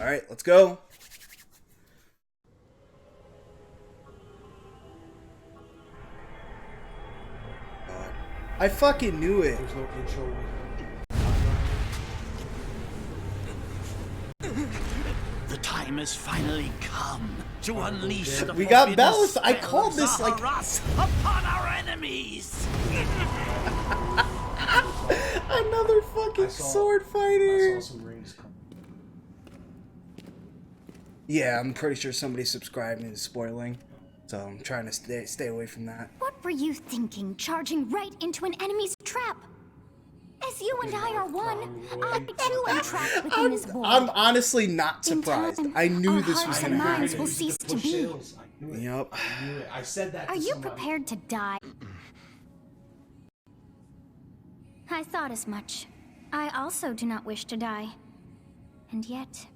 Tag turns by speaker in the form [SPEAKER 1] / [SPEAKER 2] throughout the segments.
[SPEAKER 1] Alright, let's go. God. I fucking knew it.
[SPEAKER 2] There's no intro.
[SPEAKER 3] The time has finally come to unleash the
[SPEAKER 1] We got
[SPEAKER 3] forbidden
[SPEAKER 1] Byleth. I called this
[SPEAKER 3] spells
[SPEAKER 1] like
[SPEAKER 3] of us upon our enemies.
[SPEAKER 1] another fucking sword fighter.
[SPEAKER 2] I saw some rings come.
[SPEAKER 1] Yeah, I'm pretty sure somebody subscribed and is spoiling, so I'm trying to stay away from that.
[SPEAKER 4] What were you thinking, charging right into an enemy's trap? As you and I are one, I too am trapped within this void.
[SPEAKER 1] I'm honestly not surprised.
[SPEAKER 4] time,
[SPEAKER 1] I knew
[SPEAKER 4] our
[SPEAKER 1] this was
[SPEAKER 4] hearts
[SPEAKER 1] gonna
[SPEAKER 4] and minds
[SPEAKER 1] happen.
[SPEAKER 4] will cease to be.
[SPEAKER 2] I knew it.
[SPEAKER 1] Yep.
[SPEAKER 2] I knew it. I said that.
[SPEAKER 4] Are
[SPEAKER 2] to
[SPEAKER 4] you
[SPEAKER 2] somebody.
[SPEAKER 4] prepared to die? I thought as much. I also do not wish to die. And yet...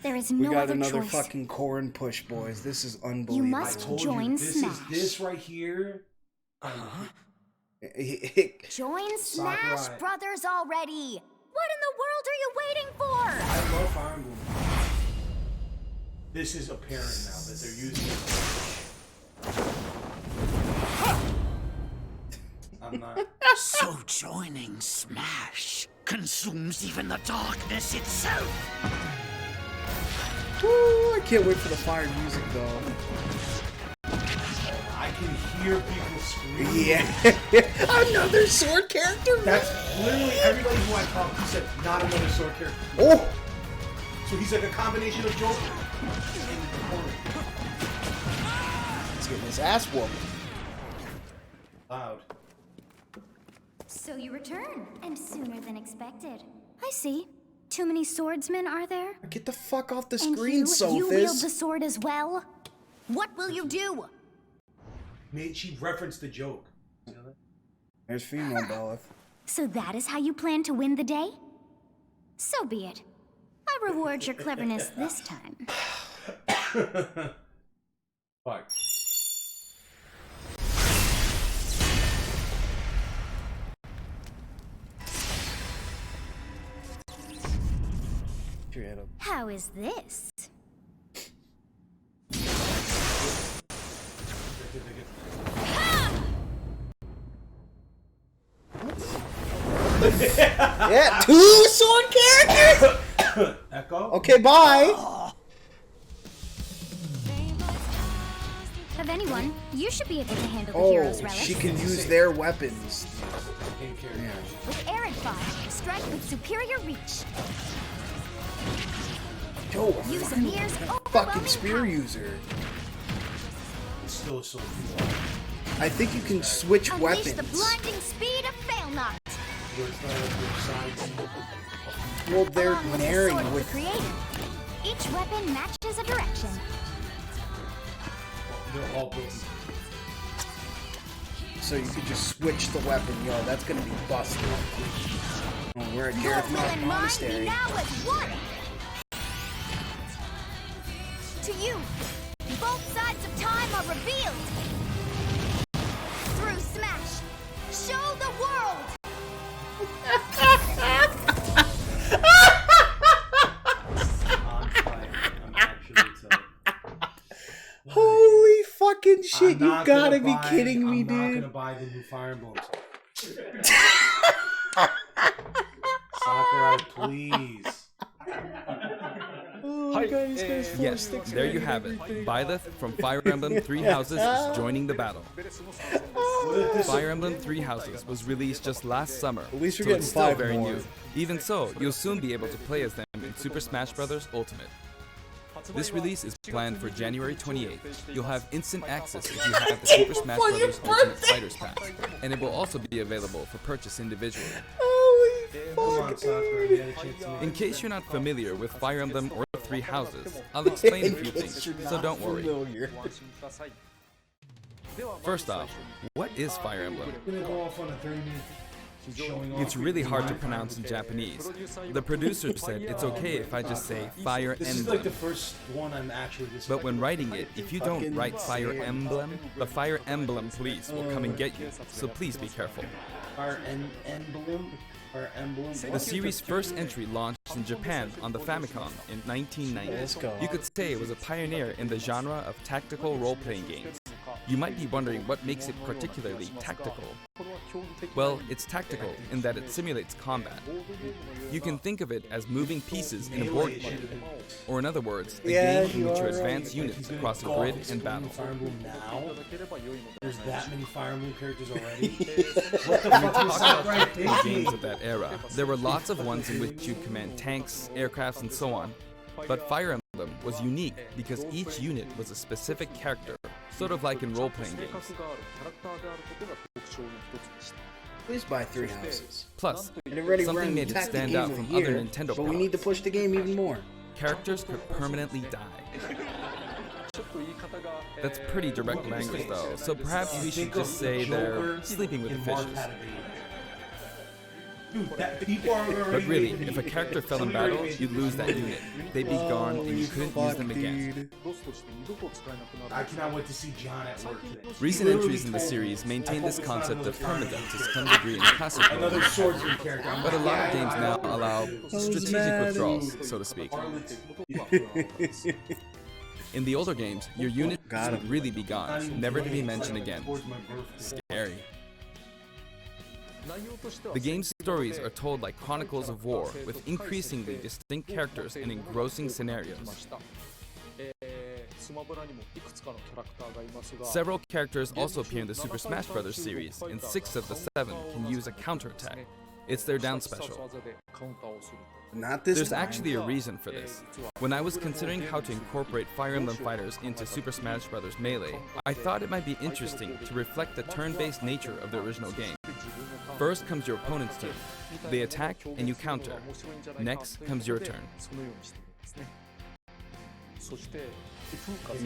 [SPEAKER 4] there is
[SPEAKER 1] We
[SPEAKER 4] no
[SPEAKER 1] got
[SPEAKER 4] other
[SPEAKER 1] another
[SPEAKER 4] choice.
[SPEAKER 1] fucking corn push, boys. This is unbelievable.
[SPEAKER 4] You
[SPEAKER 2] I
[SPEAKER 4] must
[SPEAKER 2] told
[SPEAKER 4] join
[SPEAKER 2] you, this
[SPEAKER 4] Smash.
[SPEAKER 2] is this right here.
[SPEAKER 4] Join Smash
[SPEAKER 2] Sakurai.
[SPEAKER 4] Brothers already! What in the world are you waiting for?
[SPEAKER 2] I love Fire Emblem. This is apparent now that they're using it. I'm not.
[SPEAKER 3] So joining Smash consumes even the darkness itself.
[SPEAKER 1] Woo, I can't wait for the fire music, though.
[SPEAKER 2] I can hear people screaming.
[SPEAKER 1] Yeah. Another sword character?
[SPEAKER 2] That's literally everybody who I talked to said, not another sword character.
[SPEAKER 1] Oh!
[SPEAKER 2] So he's like a combination of Joker.
[SPEAKER 1] He's getting his ass whooped.
[SPEAKER 2] Loud.
[SPEAKER 4] So you return, and sooner than expected. I see. Too many swordsmen, are there?
[SPEAKER 1] Get the fuck off the
[SPEAKER 4] And
[SPEAKER 1] screen,
[SPEAKER 4] you wield the
[SPEAKER 1] Sophis.
[SPEAKER 4] sword as well? What will you do?
[SPEAKER 2] She referenced the joke.
[SPEAKER 1] There's female Byleth.
[SPEAKER 4] So that is how you plan to win the day? So be it. I reward your cleverness this time.
[SPEAKER 2] Fuck.
[SPEAKER 1] Your head up.
[SPEAKER 4] How is this?
[SPEAKER 1] Yeah, two sword characters?
[SPEAKER 2] Echo?
[SPEAKER 1] Okay, bye.
[SPEAKER 4] Of anyone, you should be able to handle the
[SPEAKER 1] Oh,
[SPEAKER 4] hero's relics.
[SPEAKER 1] she can use their weapons.
[SPEAKER 2] In character.
[SPEAKER 1] Yeah.
[SPEAKER 4] With Arid Fire, strike with superior reach.
[SPEAKER 1] Yo,
[SPEAKER 4] Use Amir's
[SPEAKER 1] fucking
[SPEAKER 4] overwhelming
[SPEAKER 1] spear
[SPEAKER 4] power.
[SPEAKER 1] user.
[SPEAKER 2] It's still so cool.
[SPEAKER 1] I think you can switch
[SPEAKER 4] Unleash
[SPEAKER 1] weapons.
[SPEAKER 4] the blinding speed of Fail Not.
[SPEAKER 2] Where it's not like their sides.
[SPEAKER 1] Well, they're
[SPEAKER 4] Along with the
[SPEAKER 1] married
[SPEAKER 4] sword of the
[SPEAKER 1] with.
[SPEAKER 4] creator. Each weapon matches a direction.
[SPEAKER 2] They're all built.
[SPEAKER 1] So you could just switch the weapon. Yo, that's gonna be busted. Oh, we're at
[SPEAKER 4] Your
[SPEAKER 1] Gareth
[SPEAKER 4] will and mine be
[SPEAKER 1] Monastery.
[SPEAKER 4] now as one. To you, both sides of time are revealed. Through Smash, show the world.
[SPEAKER 2] On fire. I'm actually telling.
[SPEAKER 1] Holy fucking shit!
[SPEAKER 2] I'm
[SPEAKER 1] You
[SPEAKER 2] not
[SPEAKER 1] gotta
[SPEAKER 2] gonna
[SPEAKER 1] be
[SPEAKER 2] buy-
[SPEAKER 1] kidding me,
[SPEAKER 2] I'm not
[SPEAKER 1] dude.
[SPEAKER 2] gonna buy the new Fire Emblems. Sakurai, please.
[SPEAKER 1] Oh my god, he's got his four
[SPEAKER 5] Yes,
[SPEAKER 1] sticks
[SPEAKER 5] there
[SPEAKER 1] ready
[SPEAKER 5] you
[SPEAKER 1] and
[SPEAKER 5] have it.
[SPEAKER 1] everything.
[SPEAKER 5] Byleth from Fire Emblem Three Houses is joining the battle.
[SPEAKER 2] What if this
[SPEAKER 5] Fire Emblem Three Houses was released just last summer,
[SPEAKER 1] At least you're
[SPEAKER 5] so
[SPEAKER 1] getting
[SPEAKER 5] it's still
[SPEAKER 1] 5
[SPEAKER 5] very
[SPEAKER 1] more.
[SPEAKER 5] new. Even so, you'll soon be able to play as them in Super Smash Bros. Ultimate. This release is planned for January 28th. You'll have instant access if you have the Super Smash
[SPEAKER 1] For your
[SPEAKER 5] Bros. Ultimate
[SPEAKER 1] birthday!
[SPEAKER 5] Fighters Pack, and it will also be available for purchase individually.
[SPEAKER 1] Holy
[SPEAKER 2] Come on,
[SPEAKER 1] fuck,
[SPEAKER 2] Sakurai, you had a chance to
[SPEAKER 5] In
[SPEAKER 2] make
[SPEAKER 5] case you're not familiar with Fire Emblem or Three Houses, I'll explain a few things, so don't worry.
[SPEAKER 1] Familiar.
[SPEAKER 5] First off, what is Fire Emblem?
[SPEAKER 2] I'm gonna go off on a 30-minute showing off.
[SPEAKER 5] It's really hard to pronounce in Japanese. The producer said it's okay if I just say Fire
[SPEAKER 2] This is like the
[SPEAKER 5] Emblem.
[SPEAKER 2] first one I'm actually just.
[SPEAKER 5] But when writing it, if you don't write Fire Emblem, the Fire Emblem police will come and get you, so please be careful. The series' first entry launched in Japan on the Famicom in 1990.
[SPEAKER 1] Let's go.
[SPEAKER 5] You could say it was a pioneer in the genre of tactical role-playing games. You might be wondering what makes it particularly tactical. Well, it's tactical in that it simulates combat. You can think of it as moving pieces in a board game, or in other words, a game in which you advance units across a grid and battle.
[SPEAKER 2] Fire Emblem now? There's that many Fire Emblem characters already?
[SPEAKER 5] When we talk about the games of that era, there were lots of ones in which you'd command tanks, aircrafts, and so on. But Fire Emblem was unique because each unit was a specific character, sort of like in role-playing games.
[SPEAKER 1] Please buy 3 houses.
[SPEAKER 5] Plus,
[SPEAKER 1] And already
[SPEAKER 5] something
[SPEAKER 1] ran
[SPEAKER 5] made it
[SPEAKER 1] attack the
[SPEAKER 5] stand
[SPEAKER 1] game
[SPEAKER 5] out
[SPEAKER 1] of
[SPEAKER 5] from
[SPEAKER 1] the year,
[SPEAKER 5] other Nintendo
[SPEAKER 1] but we need to
[SPEAKER 5] products.
[SPEAKER 1] push the game even more.
[SPEAKER 5] Characters could permanently die. That's pretty direct language though, so perhaps we should just say they're sleeping with the fishes.
[SPEAKER 2] Dude, people are already
[SPEAKER 5] But really, if a character fell in battle, you'd lose that unit. They'd be gone and you couldn't use them again.
[SPEAKER 2] I cannot wait to see John at work today.
[SPEAKER 5] Recent entries in the series maintain this concept of permadeath to some degree in classic
[SPEAKER 2] Another
[SPEAKER 5] mode,
[SPEAKER 2] swordsman character. I'm
[SPEAKER 5] but a
[SPEAKER 2] like,
[SPEAKER 5] lot of
[SPEAKER 2] yeah,
[SPEAKER 5] games
[SPEAKER 2] I
[SPEAKER 5] now
[SPEAKER 2] know.
[SPEAKER 5] allow strategic withdrawals, so to speak. In the older games, your unit would really be gone, never to be mentioned again. Scary. The game's stories are told like chronicles of war, with increasingly distinct characters and engrossing scenarios. Several characters also appear in the Super Smash Bros. Series, and 6 of the 7 can use a counterattack. It's their down special.
[SPEAKER 1] Not this
[SPEAKER 5] There's
[SPEAKER 1] time.
[SPEAKER 5] actually a reason for this. When I was considering how to incorporate Fire Emblem fighters into Super Smash Bros. Melee, I thought it might be interesting to reflect the turn-based nature of the original game. First comes your opponent's turn. They attack and you counter. Next comes your turn.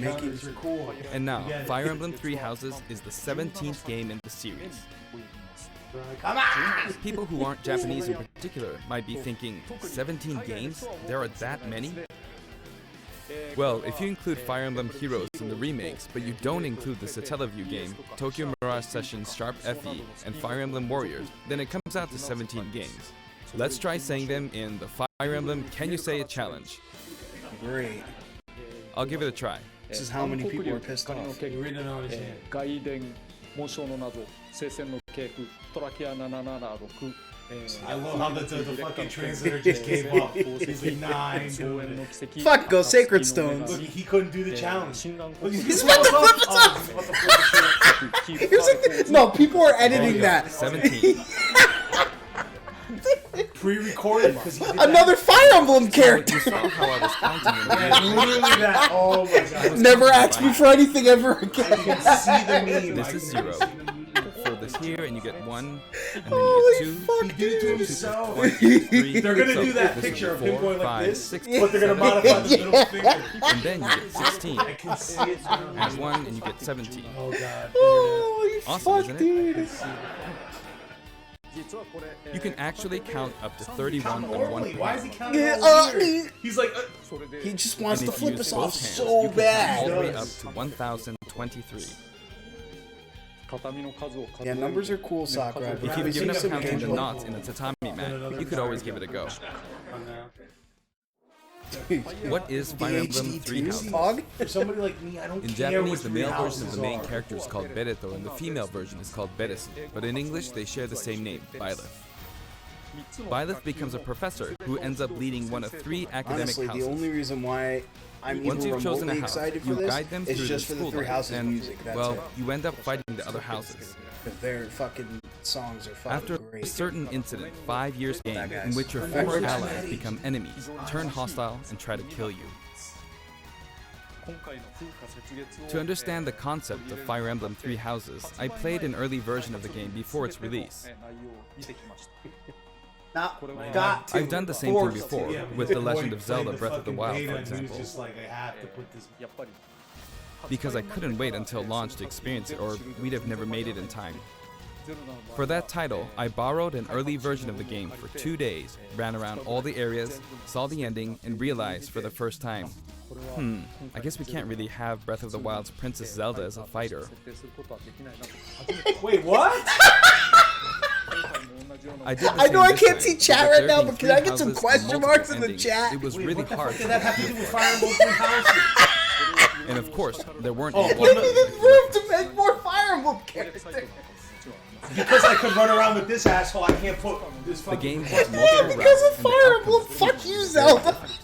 [SPEAKER 2] Counters are cool.
[SPEAKER 5] And now, Fire Emblem Three Houses is the 17th game in the series. People who aren't Japanese in particular might be thinking, 17 games? There are that many? Well, if you include Fire Emblem Heroes in the remakes, but you don't include the Satellaview game, Tokyo Mirage Sessions Sharp FE, and Fire Emblem Warriors, then it comes out to 17 games. Let's try saying them in the Fire Emblem Can You Say It challenge.
[SPEAKER 1] Great.
[SPEAKER 5] I'll give it a try.
[SPEAKER 1] This is how many people are pissed off.
[SPEAKER 2] You're reading on his hand.
[SPEAKER 6] 外伝紋章の謎聖戦の系譜トラキア776
[SPEAKER 2] I love how the fucking translator just gave up. He's like, nah, I ain't doing it.
[SPEAKER 1] Fuck, go Sacred Stones.
[SPEAKER 2] Look, he couldn't do the challenge. Look,
[SPEAKER 1] He's about to flip it off. He was like, no, people are editing that.
[SPEAKER 5] 17.
[SPEAKER 2] pre-recorded because he did
[SPEAKER 1] Another Fire Emblem
[SPEAKER 5] You
[SPEAKER 1] character.
[SPEAKER 5] saw how I was counting in the
[SPEAKER 2] that.
[SPEAKER 5] game.
[SPEAKER 2] Literally that. Oh my god.
[SPEAKER 1] Never ask me for anything ever
[SPEAKER 2] I
[SPEAKER 1] again.
[SPEAKER 2] can see the meme.
[SPEAKER 5] This
[SPEAKER 2] I
[SPEAKER 5] is
[SPEAKER 2] can
[SPEAKER 5] 0.
[SPEAKER 2] see the meme.
[SPEAKER 5] Throw this here and you get 1, and then
[SPEAKER 1] Holy
[SPEAKER 5] you get 2.
[SPEAKER 1] fuck,
[SPEAKER 2] He did it to
[SPEAKER 1] dude.
[SPEAKER 2] himself.
[SPEAKER 5] 1, 2, 3.
[SPEAKER 2] They're gonna
[SPEAKER 5] so
[SPEAKER 2] do that
[SPEAKER 5] this
[SPEAKER 2] picture
[SPEAKER 5] is
[SPEAKER 2] of him
[SPEAKER 5] 4,
[SPEAKER 2] going like
[SPEAKER 5] 5,
[SPEAKER 2] this,
[SPEAKER 5] 6,
[SPEAKER 2] but they're gonna modify the middle finger.
[SPEAKER 5] and then you get 16.
[SPEAKER 2] I can see it.
[SPEAKER 5] Add 1 and you get 17.
[SPEAKER 2] Oh god.
[SPEAKER 1] Holy
[SPEAKER 5] Awesome,
[SPEAKER 1] fuck,
[SPEAKER 5] isn't it?
[SPEAKER 1] dude.
[SPEAKER 5] You can actually count up to 31 on one
[SPEAKER 2] Normally, why is he
[SPEAKER 5] hand.
[SPEAKER 2] counting
[SPEAKER 1] Yeah,
[SPEAKER 2] all weird? He's like,
[SPEAKER 1] He just wants
[SPEAKER 5] And
[SPEAKER 1] to
[SPEAKER 5] if you
[SPEAKER 1] flip
[SPEAKER 5] use
[SPEAKER 1] us off
[SPEAKER 5] both hands,
[SPEAKER 1] so
[SPEAKER 5] you can count all the way
[SPEAKER 1] bad.
[SPEAKER 5] up to 1023.
[SPEAKER 6] 畳の数を数え
[SPEAKER 1] Yeah,
[SPEAKER 6] る
[SPEAKER 1] numbers are cool, Sakura.
[SPEAKER 5] If
[SPEAKER 1] but
[SPEAKER 5] you've given up
[SPEAKER 1] some
[SPEAKER 5] counting the
[SPEAKER 1] gameplay.
[SPEAKER 5] knots in a tatami mat, you could always give it a go. What is Fire Emblem
[SPEAKER 1] PhD
[SPEAKER 5] Three Houses?
[SPEAKER 1] Pog?
[SPEAKER 2] for somebody like me, I don't
[SPEAKER 5] In
[SPEAKER 2] care
[SPEAKER 5] Japanese,
[SPEAKER 2] which
[SPEAKER 5] the
[SPEAKER 2] three
[SPEAKER 5] male version
[SPEAKER 2] houses
[SPEAKER 5] of the main
[SPEAKER 2] are.
[SPEAKER 5] character is called Bereto and the female version is called Beresu, but in English they share the same name, Byleth. Byleth becomes a professor who ends up leading one of 3 academic
[SPEAKER 1] Honestly,
[SPEAKER 5] houses.
[SPEAKER 1] the only reason why I'm
[SPEAKER 5] Once
[SPEAKER 1] even
[SPEAKER 5] you've chosen a
[SPEAKER 1] remotely
[SPEAKER 5] house,
[SPEAKER 1] excited for
[SPEAKER 5] you
[SPEAKER 1] this
[SPEAKER 5] guide them
[SPEAKER 1] is
[SPEAKER 5] through
[SPEAKER 1] just
[SPEAKER 5] their
[SPEAKER 1] for the
[SPEAKER 5] school
[SPEAKER 1] Three
[SPEAKER 5] life,
[SPEAKER 1] Houses
[SPEAKER 5] and,
[SPEAKER 1] music. That's
[SPEAKER 5] well,
[SPEAKER 1] it.
[SPEAKER 5] you end up fighting the other houses.
[SPEAKER 1] Because their fucking songs are fucking
[SPEAKER 5] After a
[SPEAKER 1] great.
[SPEAKER 5] certain incident, 5 years game,
[SPEAKER 1] That
[SPEAKER 5] in
[SPEAKER 1] guy's
[SPEAKER 5] which your
[SPEAKER 1] perfect.
[SPEAKER 5] former allies become enemies, turn hostile, and try to kill you.
[SPEAKER 6] 今回の風化雪月を
[SPEAKER 5] To understand the concept of Fire Emblem Three Houses, I played an early version of the game before its release.
[SPEAKER 6] 内容を見てきました
[SPEAKER 1] Not
[SPEAKER 6] これは
[SPEAKER 1] got to.
[SPEAKER 5] I've done the same thing
[SPEAKER 1] Forced
[SPEAKER 5] before,
[SPEAKER 2] Yeah,
[SPEAKER 5] with
[SPEAKER 2] the
[SPEAKER 5] The
[SPEAKER 2] boy
[SPEAKER 5] Legend of
[SPEAKER 2] played
[SPEAKER 5] Zelda
[SPEAKER 2] the
[SPEAKER 5] Breath of the
[SPEAKER 2] fucking
[SPEAKER 5] Wild,
[SPEAKER 2] beta
[SPEAKER 5] for
[SPEAKER 2] and he was
[SPEAKER 5] example.
[SPEAKER 2] just like, I have to put this.
[SPEAKER 6] やっぱり
[SPEAKER 5] Because I couldn't wait until launch to experience it, or we'd have never made it in time.
[SPEAKER 6] ゼロなの場合
[SPEAKER 5] For that title, I borrowed an early version of the game for 2 days, ran around all the areas, saw the ending, and realized for the first time, I guess we can't really have Breath of the Wild's Princess Zelda as a fighter.
[SPEAKER 6] 設定することはできないなと初めて
[SPEAKER 2] Wait, what?
[SPEAKER 5] I did the
[SPEAKER 1] I know
[SPEAKER 5] same
[SPEAKER 1] I
[SPEAKER 5] this
[SPEAKER 1] can't
[SPEAKER 5] time,
[SPEAKER 1] see
[SPEAKER 5] but
[SPEAKER 1] chat
[SPEAKER 5] with
[SPEAKER 1] right
[SPEAKER 5] there
[SPEAKER 1] now,
[SPEAKER 5] being
[SPEAKER 1] but can I
[SPEAKER 5] three
[SPEAKER 1] get some
[SPEAKER 5] houses and
[SPEAKER 1] question
[SPEAKER 5] multiple
[SPEAKER 1] marks in the
[SPEAKER 5] endings,
[SPEAKER 1] chat?
[SPEAKER 5] It was
[SPEAKER 2] Wait,
[SPEAKER 5] really
[SPEAKER 2] what the
[SPEAKER 5] hard
[SPEAKER 2] fuck
[SPEAKER 5] to
[SPEAKER 2] did that have to
[SPEAKER 5] feel
[SPEAKER 2] do with
[SPEAKER 5] for.
[SPEAKER 2] Fire Emblem Three Houses?
[SPEAKER 5] And of course, there weren't
[SPEAKER 2] Oh,
[SPEAKER 5] any
[SPEAKER 2] but
[SPEAKER 1] They
[SPEAKER 5] walkers
[SPEAKER 1] needed
[SPEAKER 5] like you.
[SPEAKER 1] room to make more Fire Emblem characters.
[SPEAKER 2] Because I could run around with this asshole, I can't put this
[SPEAKER 5] The
[SPEAKER 2] fucking...
[SPEAKER 5] game has multiple
[SPEAKER 1] Because
[SPEAKER 5] routes,
[SPEAKER 1] of
[SPEAKER 5] and the
[SPEAKER 1] Fire
[SPEAKER 5] outcomes
[SPEAKER 1] Emblem,
[SPEAKER 5] of
[SPEAKER 1] fuck
[SPEAKER 5] each
[SPEAKER 1] you,
[SPEAKER 5] is very
[SPEAKER 1] Zelda.
[SPEAKER 5] different.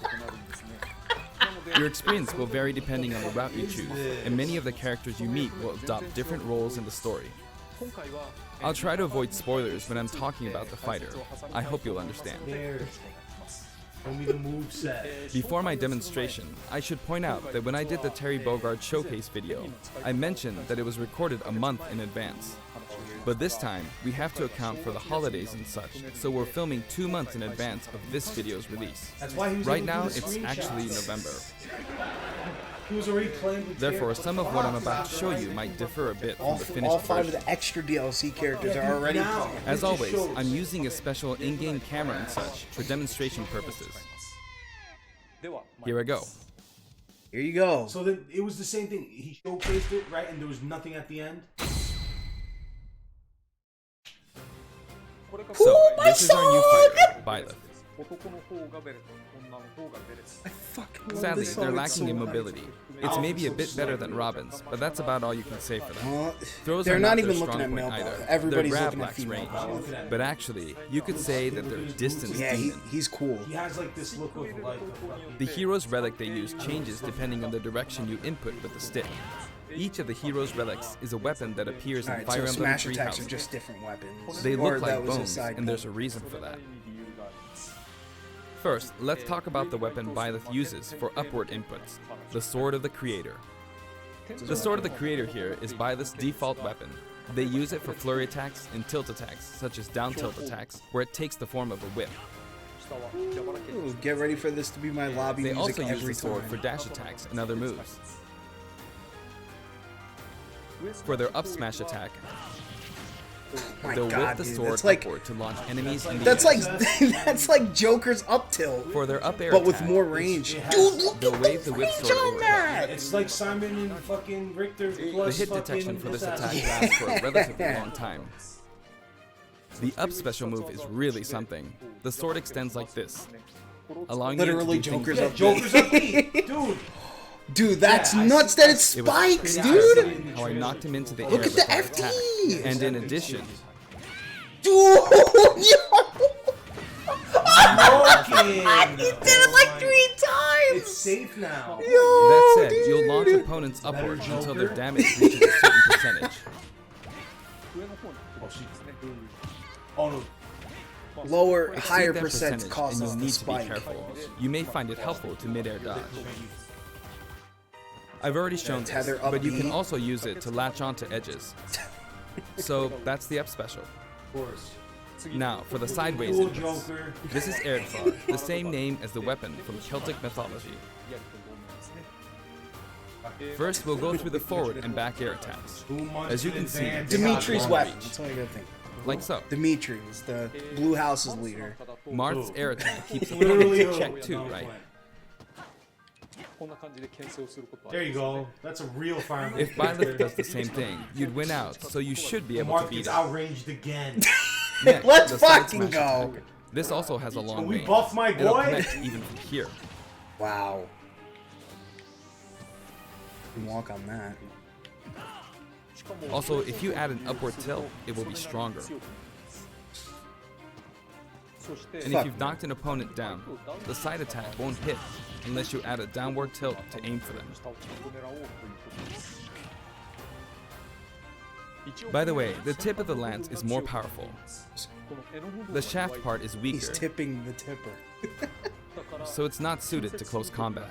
[SPEAKER 5] Your experience will vary depending on the route you choose, and many of the characters you meet will adopt different roles in the story. I'll try to avoid spoilers when I'm talking about the fighter. I hope you'll understand.
[SPEAKER 2] There. Show me the moveset.
[SPEAKER 5] Before my demonstration, I should point out that when I did the Terry Bogard showcase video, I mentioned that it was recorded a month in advance. But this time, we have to account for the holidays and such, so we're filming 2 months in advance of this video's release.
[SPEAKER 2] That's why he was
[SPEAKER 5] Right
[SPEAKER 2] able to
[SPEAKER 5] now,
[SPEAKER 2] do the
[SPEAKER 5] it's actually
[SPEAKER 2] screenshots.
[SPEAKER 5] November.
[SPEAKER 2] He was already playing with
[SPEAKER 5] Therefore,
[SPEAKER 2] characters.
[SPEAKER 5] some of what I'm about to show you might differ a bit
[SPEAKER 1] All,
[SPEAKER 5] from the
[SPEAKER 1] all
[SPEAKER 5] finished
[SPEAKER 1] 5 of
[SPEAKER 5] version.
[SPEAKER 1] the extra DLC characters are already
[SPEAKER 2] Now,
[SPEAKER 1] playing.
[SPEAKER 5] As
[SPEAKER 2] it just
[SPEAKER 5] always,
[SPEAKER 2] shows.
[SPEAKER 5] I'm using a special in-game camera and such for demonstration purposes. Here I go.
[SPEAKER 1] Here you go.
[SPEAKER 2] So then it was the same thing. He showcased it, right? And there was nothing at the end.
[SPEAKER 5] So,
[SPEAKER 1] my
[SPEAKER 5] this is our new fighter, Byleth.
[SPEAKER 1] I fucking love
[SPEAKER 5] Sadly,
[SPEAKER 1] this
[SPEAKER 5] they're
[SPEAKER 1] song, it's
[SPEAKER 5] lacking in
[SPEAKER 1] so hype.
[SPEAKER 5] mobility. It's maybe a bit better than Robin's, but that's about all you can say for them.
[SPEAKER 1] Well,
[SPEAKER 5] Throws
[SPEAKER 1] they're
[SPEAKER 5] are
[SPEAKER 1] not
[SPEAKER 5] their
[SPEAKER 1] even looking
[SPEAKER 5] strong
[SPEAKER 1] at
[SPEAKER 5] point
[SPEAKER 1] male
[SPEAKER 5] either.
[SPEAKER 1] power. Everybody's
[SPEAKER 5] Their grab
[SPEAKER 1] looking at
[SPEAKER 5] lacks
[SPEAKER 1] female
[SPEAKER 5] range.
[SPEAKER 1] power.
[SPEAKER 5] But actually, you could say that they're distance
[SPEAKER 1] Yeah,
[SPEAKER 5] demon.
[SPEAKER 1] he's cool.
[SPEAKER 2] He has like this look of like
[SPEAKER 5] The hero's relic they use changes depending on the direction you input with the stick. Each of the hero's relics is a weapon that appears in
[SPEAKER 1] Alright,
[SPEAKER 5] Fire
[SPEAKER 1] so
[SPEAKER 5] Emblem
[SPEAKER 1] smash
[SPEAKER 5] Three
[SPEAKER 1] attacks are
[SPEAKER 5] Houses.
[SPEAKER 1] just different weapons.
[SPEAKER 5] They
[SPEAKER 1] Or
[SPEAKER 5] look
[SPEAKER 1] that
[SPEAKER 5] like
[SPEAKER 1] was a
[SPEAKER 5] bones,
[SPEAKER 1] side
[SPEAKER 5] and there's a
[SPEAKER 1] note.
[SPEAKER 5] reason for that. First, let's talk about the weapon Byleth uses for upward inputs, the Sword of the Creator. The Sword of the Creator here is Byleth's default weapon. They use it for flurry attacks and tilt attacks, such as down tilt attacks, where it takes the form of a whip.
[SPEAKER 1] Ooh, get ready for this to be my lobby
[SPEAKER 5] They
[SPEAKER 1] music
[SPEAKER 5] also use
[SPEAKER 1] every
[SPEAKER 5] the sword
[SPEAKER 1] time.
[SPEAKER 5] for dash attacks and other moves. For their up smash attack,
[SPEAKER 1] My
[SPEAKER 5] they'll
[SPEAKER 1] God,
[SPEAKER 5] whip the
[SPEAKER 1] dude,
[SPEAKER 5] sword
[SPEAKER 1] that's like
[SPEAKER 5] upward to launch enemies in the
[SPEAKER 1] that's
[SPEAKER 5] air.
[SPEAKER 1] like that's like Joker's up tilt,
[SPEAKER 5] For their up air
[SPEAKER 1] but with
[SPEAKER 5] attack,
[SPEAKER 1] more range.
[SPEAKER 2] it has-
[SPEAKER 1] Dude, look
[SPEAKER 5] they'll
[SPEAKER 1] at
[SPEAKER 5] wave
[SPEAKER 1] the
[SPEAKER 5] the whip
[SPEAKER 1] range
[SPEAKER 5] sword
[SPEAKER 1] on
[SPEAKER 5] overhead.
[SPEAKER 1] that.
[SPEAKER 2] it's like Simon and fucking Richter
[SPEAKER 5] The
[SPEAKER 2] plus
[SPEAKER 5] hit
[SPEAKER 2] fucking
[SPEAKER 5] detection for this attack
[SPEAKER 2] asshole.
[SPEAKER 5] lasts for a relatively long time. The up special move is really something. The sword extends like this, allowing
[SPEAKER 1] Literally
[SPEAKER 5] you to do
[SPEAKER 1] Joker's
[SPEAKER 5] things
[SPEAKER 1] up
[SPEAKER 2] Joker's up beat, dude.
[SPEAKER 1] Dude, that's
[SPEAKER 2] Yeah, I
[SPEAKER 1] nuts
[SPEAKER 2] see-
[SPEAKER 1] that it
[SPEAKER 5] It was
[SPEAKER 1] spikes,
[SPEAKER 5] pretty
[SPEAKER 1] dude.
[SPEAKER 5] impressive how I knocked him into the air
[SPEAKER 1] Look at
[SPEAKER 5] with
[SPEAKER 1] the
[SPEAKER 5] that attack.
[SPEAKER 1] FT.
[SPEAKER 5] And in addition,
[SPEAKER 1] Dude, yo.
[SPEAKER 2] Smoking.
[SPEAKER 1] He did it like 3 times.
[SPEAKER 2] It's safe now.
[SPEAKER 1] Yo,
[SPEAKER 5] that said,
[SPEAKER 1] dude.
[SPEAKER 5] you'll launch opponents upward
[SPEAKER 2] Better
[SPEAKER 5] until their
[SPEAKER 2] Joker?
[SPEAKER 5] damage reaches a certain percentage.
[SPEAKER 2] Oh no.
[SPEAKER 1] Lower,
[SPEAKER 5] Exceed
[SPEAKER 1] higher
[SPEAKER 5] that
[SPEAKER 1] percent
[SPEAKER 5] percentage,
[SPEAKER 1] causes
[SPEAKER 5] and you'll
[SPEAKER 1] the
[SPEAKER 5] need to be
[SPEAKER 1] spike.
[SPEAKER 5] careful. You may find it helpful to mid-air dodge. I've already shown this,
[SPEAKER 1] Tether up
[SPEAKER 5] but you
[SPEAKER 1] B.
[SPEAKER 5] can also use it to latch onto edges. So that's the up special.
[SPEAKER 2] Of course.
[SPEAKER 5] Now, for the sideways
[SPEAKER 2] Cool
[SPEAKER 5] inputs.
[SPEAKER 2] Joker.
[SPEAKER 5] This is Erdvar, the same name as the weapon from Celtic mythology. First, we'll go through the forward and back air attacks.
[SPEAKER 2] 2 months
[SPEAKER 5] As you
[SPEAKER 2] in
[SPEAKER 5] can see,
[SPEAKER 2] advance.
[SPEAKER 1] Dimitri's
[SPEAKER 5] Long
[SPEAKER 1] weapon.
[SPEAKER 5] reach.
[SPEAKER 1] That's all you gotta think.
[SPEAKER 5] Like so.
[SPEAKER 1] Dimitri is the Blue House's leader.
[SPEAKER 5] Marth's air attack keeps
[SPEAKER 2] Literally
[SPEAKER 5] opponents in
[SPEAKER 2] a-
[SPEAKER 5] check too, right?
[SPEAKER 2] There you go. That's a real Fire Emblem.
[SPEAKER 5] If Byleth does the same thing, you'd win out, so you should be able to
[SPEAKER 2] Mark
[SPEAKER 5] beat
[SPEAKER 2] gets
[SPEAKER 5] it.
[SPEAKER 2] outranged again.
[SPEAKER 5] Next,
[SPEAKER 1] Let's
[SPEAKER 5] the side
[SPEAKER 1] fucking
[SPEAKER 5] smash
[SPEAKER 1] go.
[SPEAKER 5] attack. This also has a long
[SPEAKER 2] we
[SPEAKER 5] range.
[SPEAKER 2] buff my
[SPEAKER 5] It'll
[SPEAKER 2] boy?
[SPEAKER 5] connect even from here.
[SPEAKER 1] Wow. Can walk on that.
[SPEAKER 5] Also, if you add an upward tilt, it will be stronger. And if you've knocked an opponent down, the side attack won't hit unless you add a downward tilt to aim for them. By the way, the tip of the lance is more powerful. The shaft part is
[SPEAKER 1] He's
[SPEAKER 5] weaker,
[SPEAKER 1] tipping the tipper.
[SPEAKER 5] so it's not suited to close combat.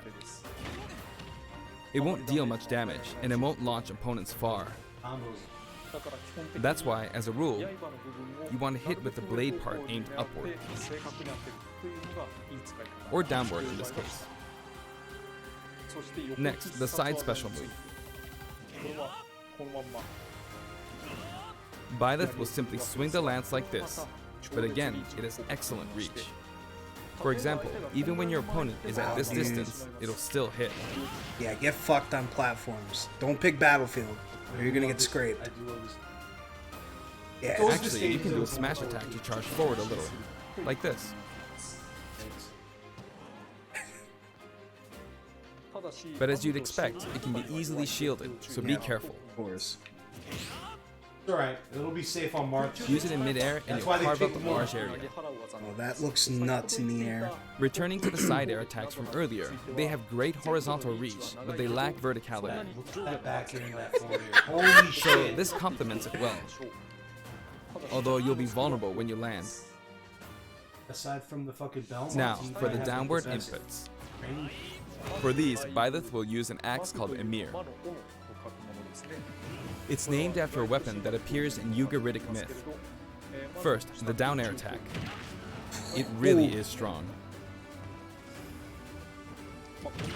[SPEAKER 5] It won't deal much damage, and it won't launch opponents far. That's why, as a rule, you want to hit with the blade part aimed upward, or downward in this case. Next, the side special move. Byleth will simply swing the lance like this, but again, it has excellent reach. For example, even when your opponent is at this distance, it'll still hit.
[SPEAKER 1] Yeah, get fucked on platforms. Don't pick Battlefield, or you're gonna get scraped. Yeah,
[SPEAKER 2] Those
[SPEAKER 5] Actually, you can do a
[SPEAKER 2] mistakes-
[SPEAKER 5] smash attack to charge forward a little, like this. But as you'd expect, it can be easily shielded, so be careful.
[SPEAKER 1] of course.
[SPEAKER 2] It's alright. It'll be safe on March.
[SPEAKER 5] Use it in midair and
[SPEAKER 2] That's
[SPEAKER 5] you'll
[SPEAKER 2] why they
[SPEAKER 5] carve out
[SPEAKER 2] picked
[SPEAKER 5] the
[SPEAKER 2] one.
[SPEAKER 5] large area.
[SPEAKER 1] Oh, that looks nuts in the air.
[SPEAKER 5] Returning to the side air attacks from earlier, they have great horizontal reach, but they lack verticality.
[SPEAKER 2] That back air and that forward air. Holy
[SPEAKER 5] So
[SPEAKER 2] shit.
[SPEAKER 5] this complements it well. Although you'll be vulnerable when you land.
[SPEAKER 2] Aside from the fucking belt.
[SPEAKER 5] Now, for the downward inputs. For these, Byleth will use an axe called Emir. It's named after a weapon that appears in Ugaritic myth. First, the down air attack. It really is strong.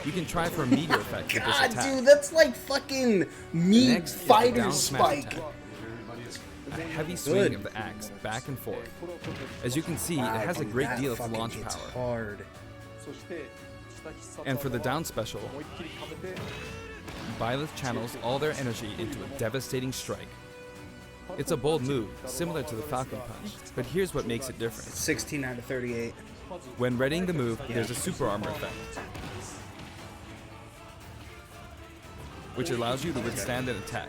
[SPEAKER 5] You can try for a meteor effect with this
[SPEAKER 1] God,
[SPEAKER 5] attack.
[SPEAKER 1] dude, that's like fucking meat
[SPEAKER 5] Next is the
[SPEAKER 1] fighter
[SPEAKER 5] down smash
[SPEAKER 1] spike.
[SPEAKER 5] attack. A heavy swing of the axe back and forth. As you can see, it
[SPEAKER 1] Wow,
[SPEAKER 5] has a
[SPEAKER 1] dude,
[SPEAKER 5] great
[SPEAKER 1] that
[SPEAKER 5] deal of
[SPEAKER 1] fucking
[SPEAKER 5] launch
[SPEAKER 1] hits
[SPEAKER 5] power.
[SPEAKER 1] hard.
[SPEAKER 5] And for the down special, Byleth channels all their energy into a devastating strike. It's a bold move, similar to the Falcon Punch, but here's what makes it different.
[SPEAKER 1] 16 out of 38.
[SPEAKER 5] When readying the move, there's a super armor effect, which allows you to withstand an attack.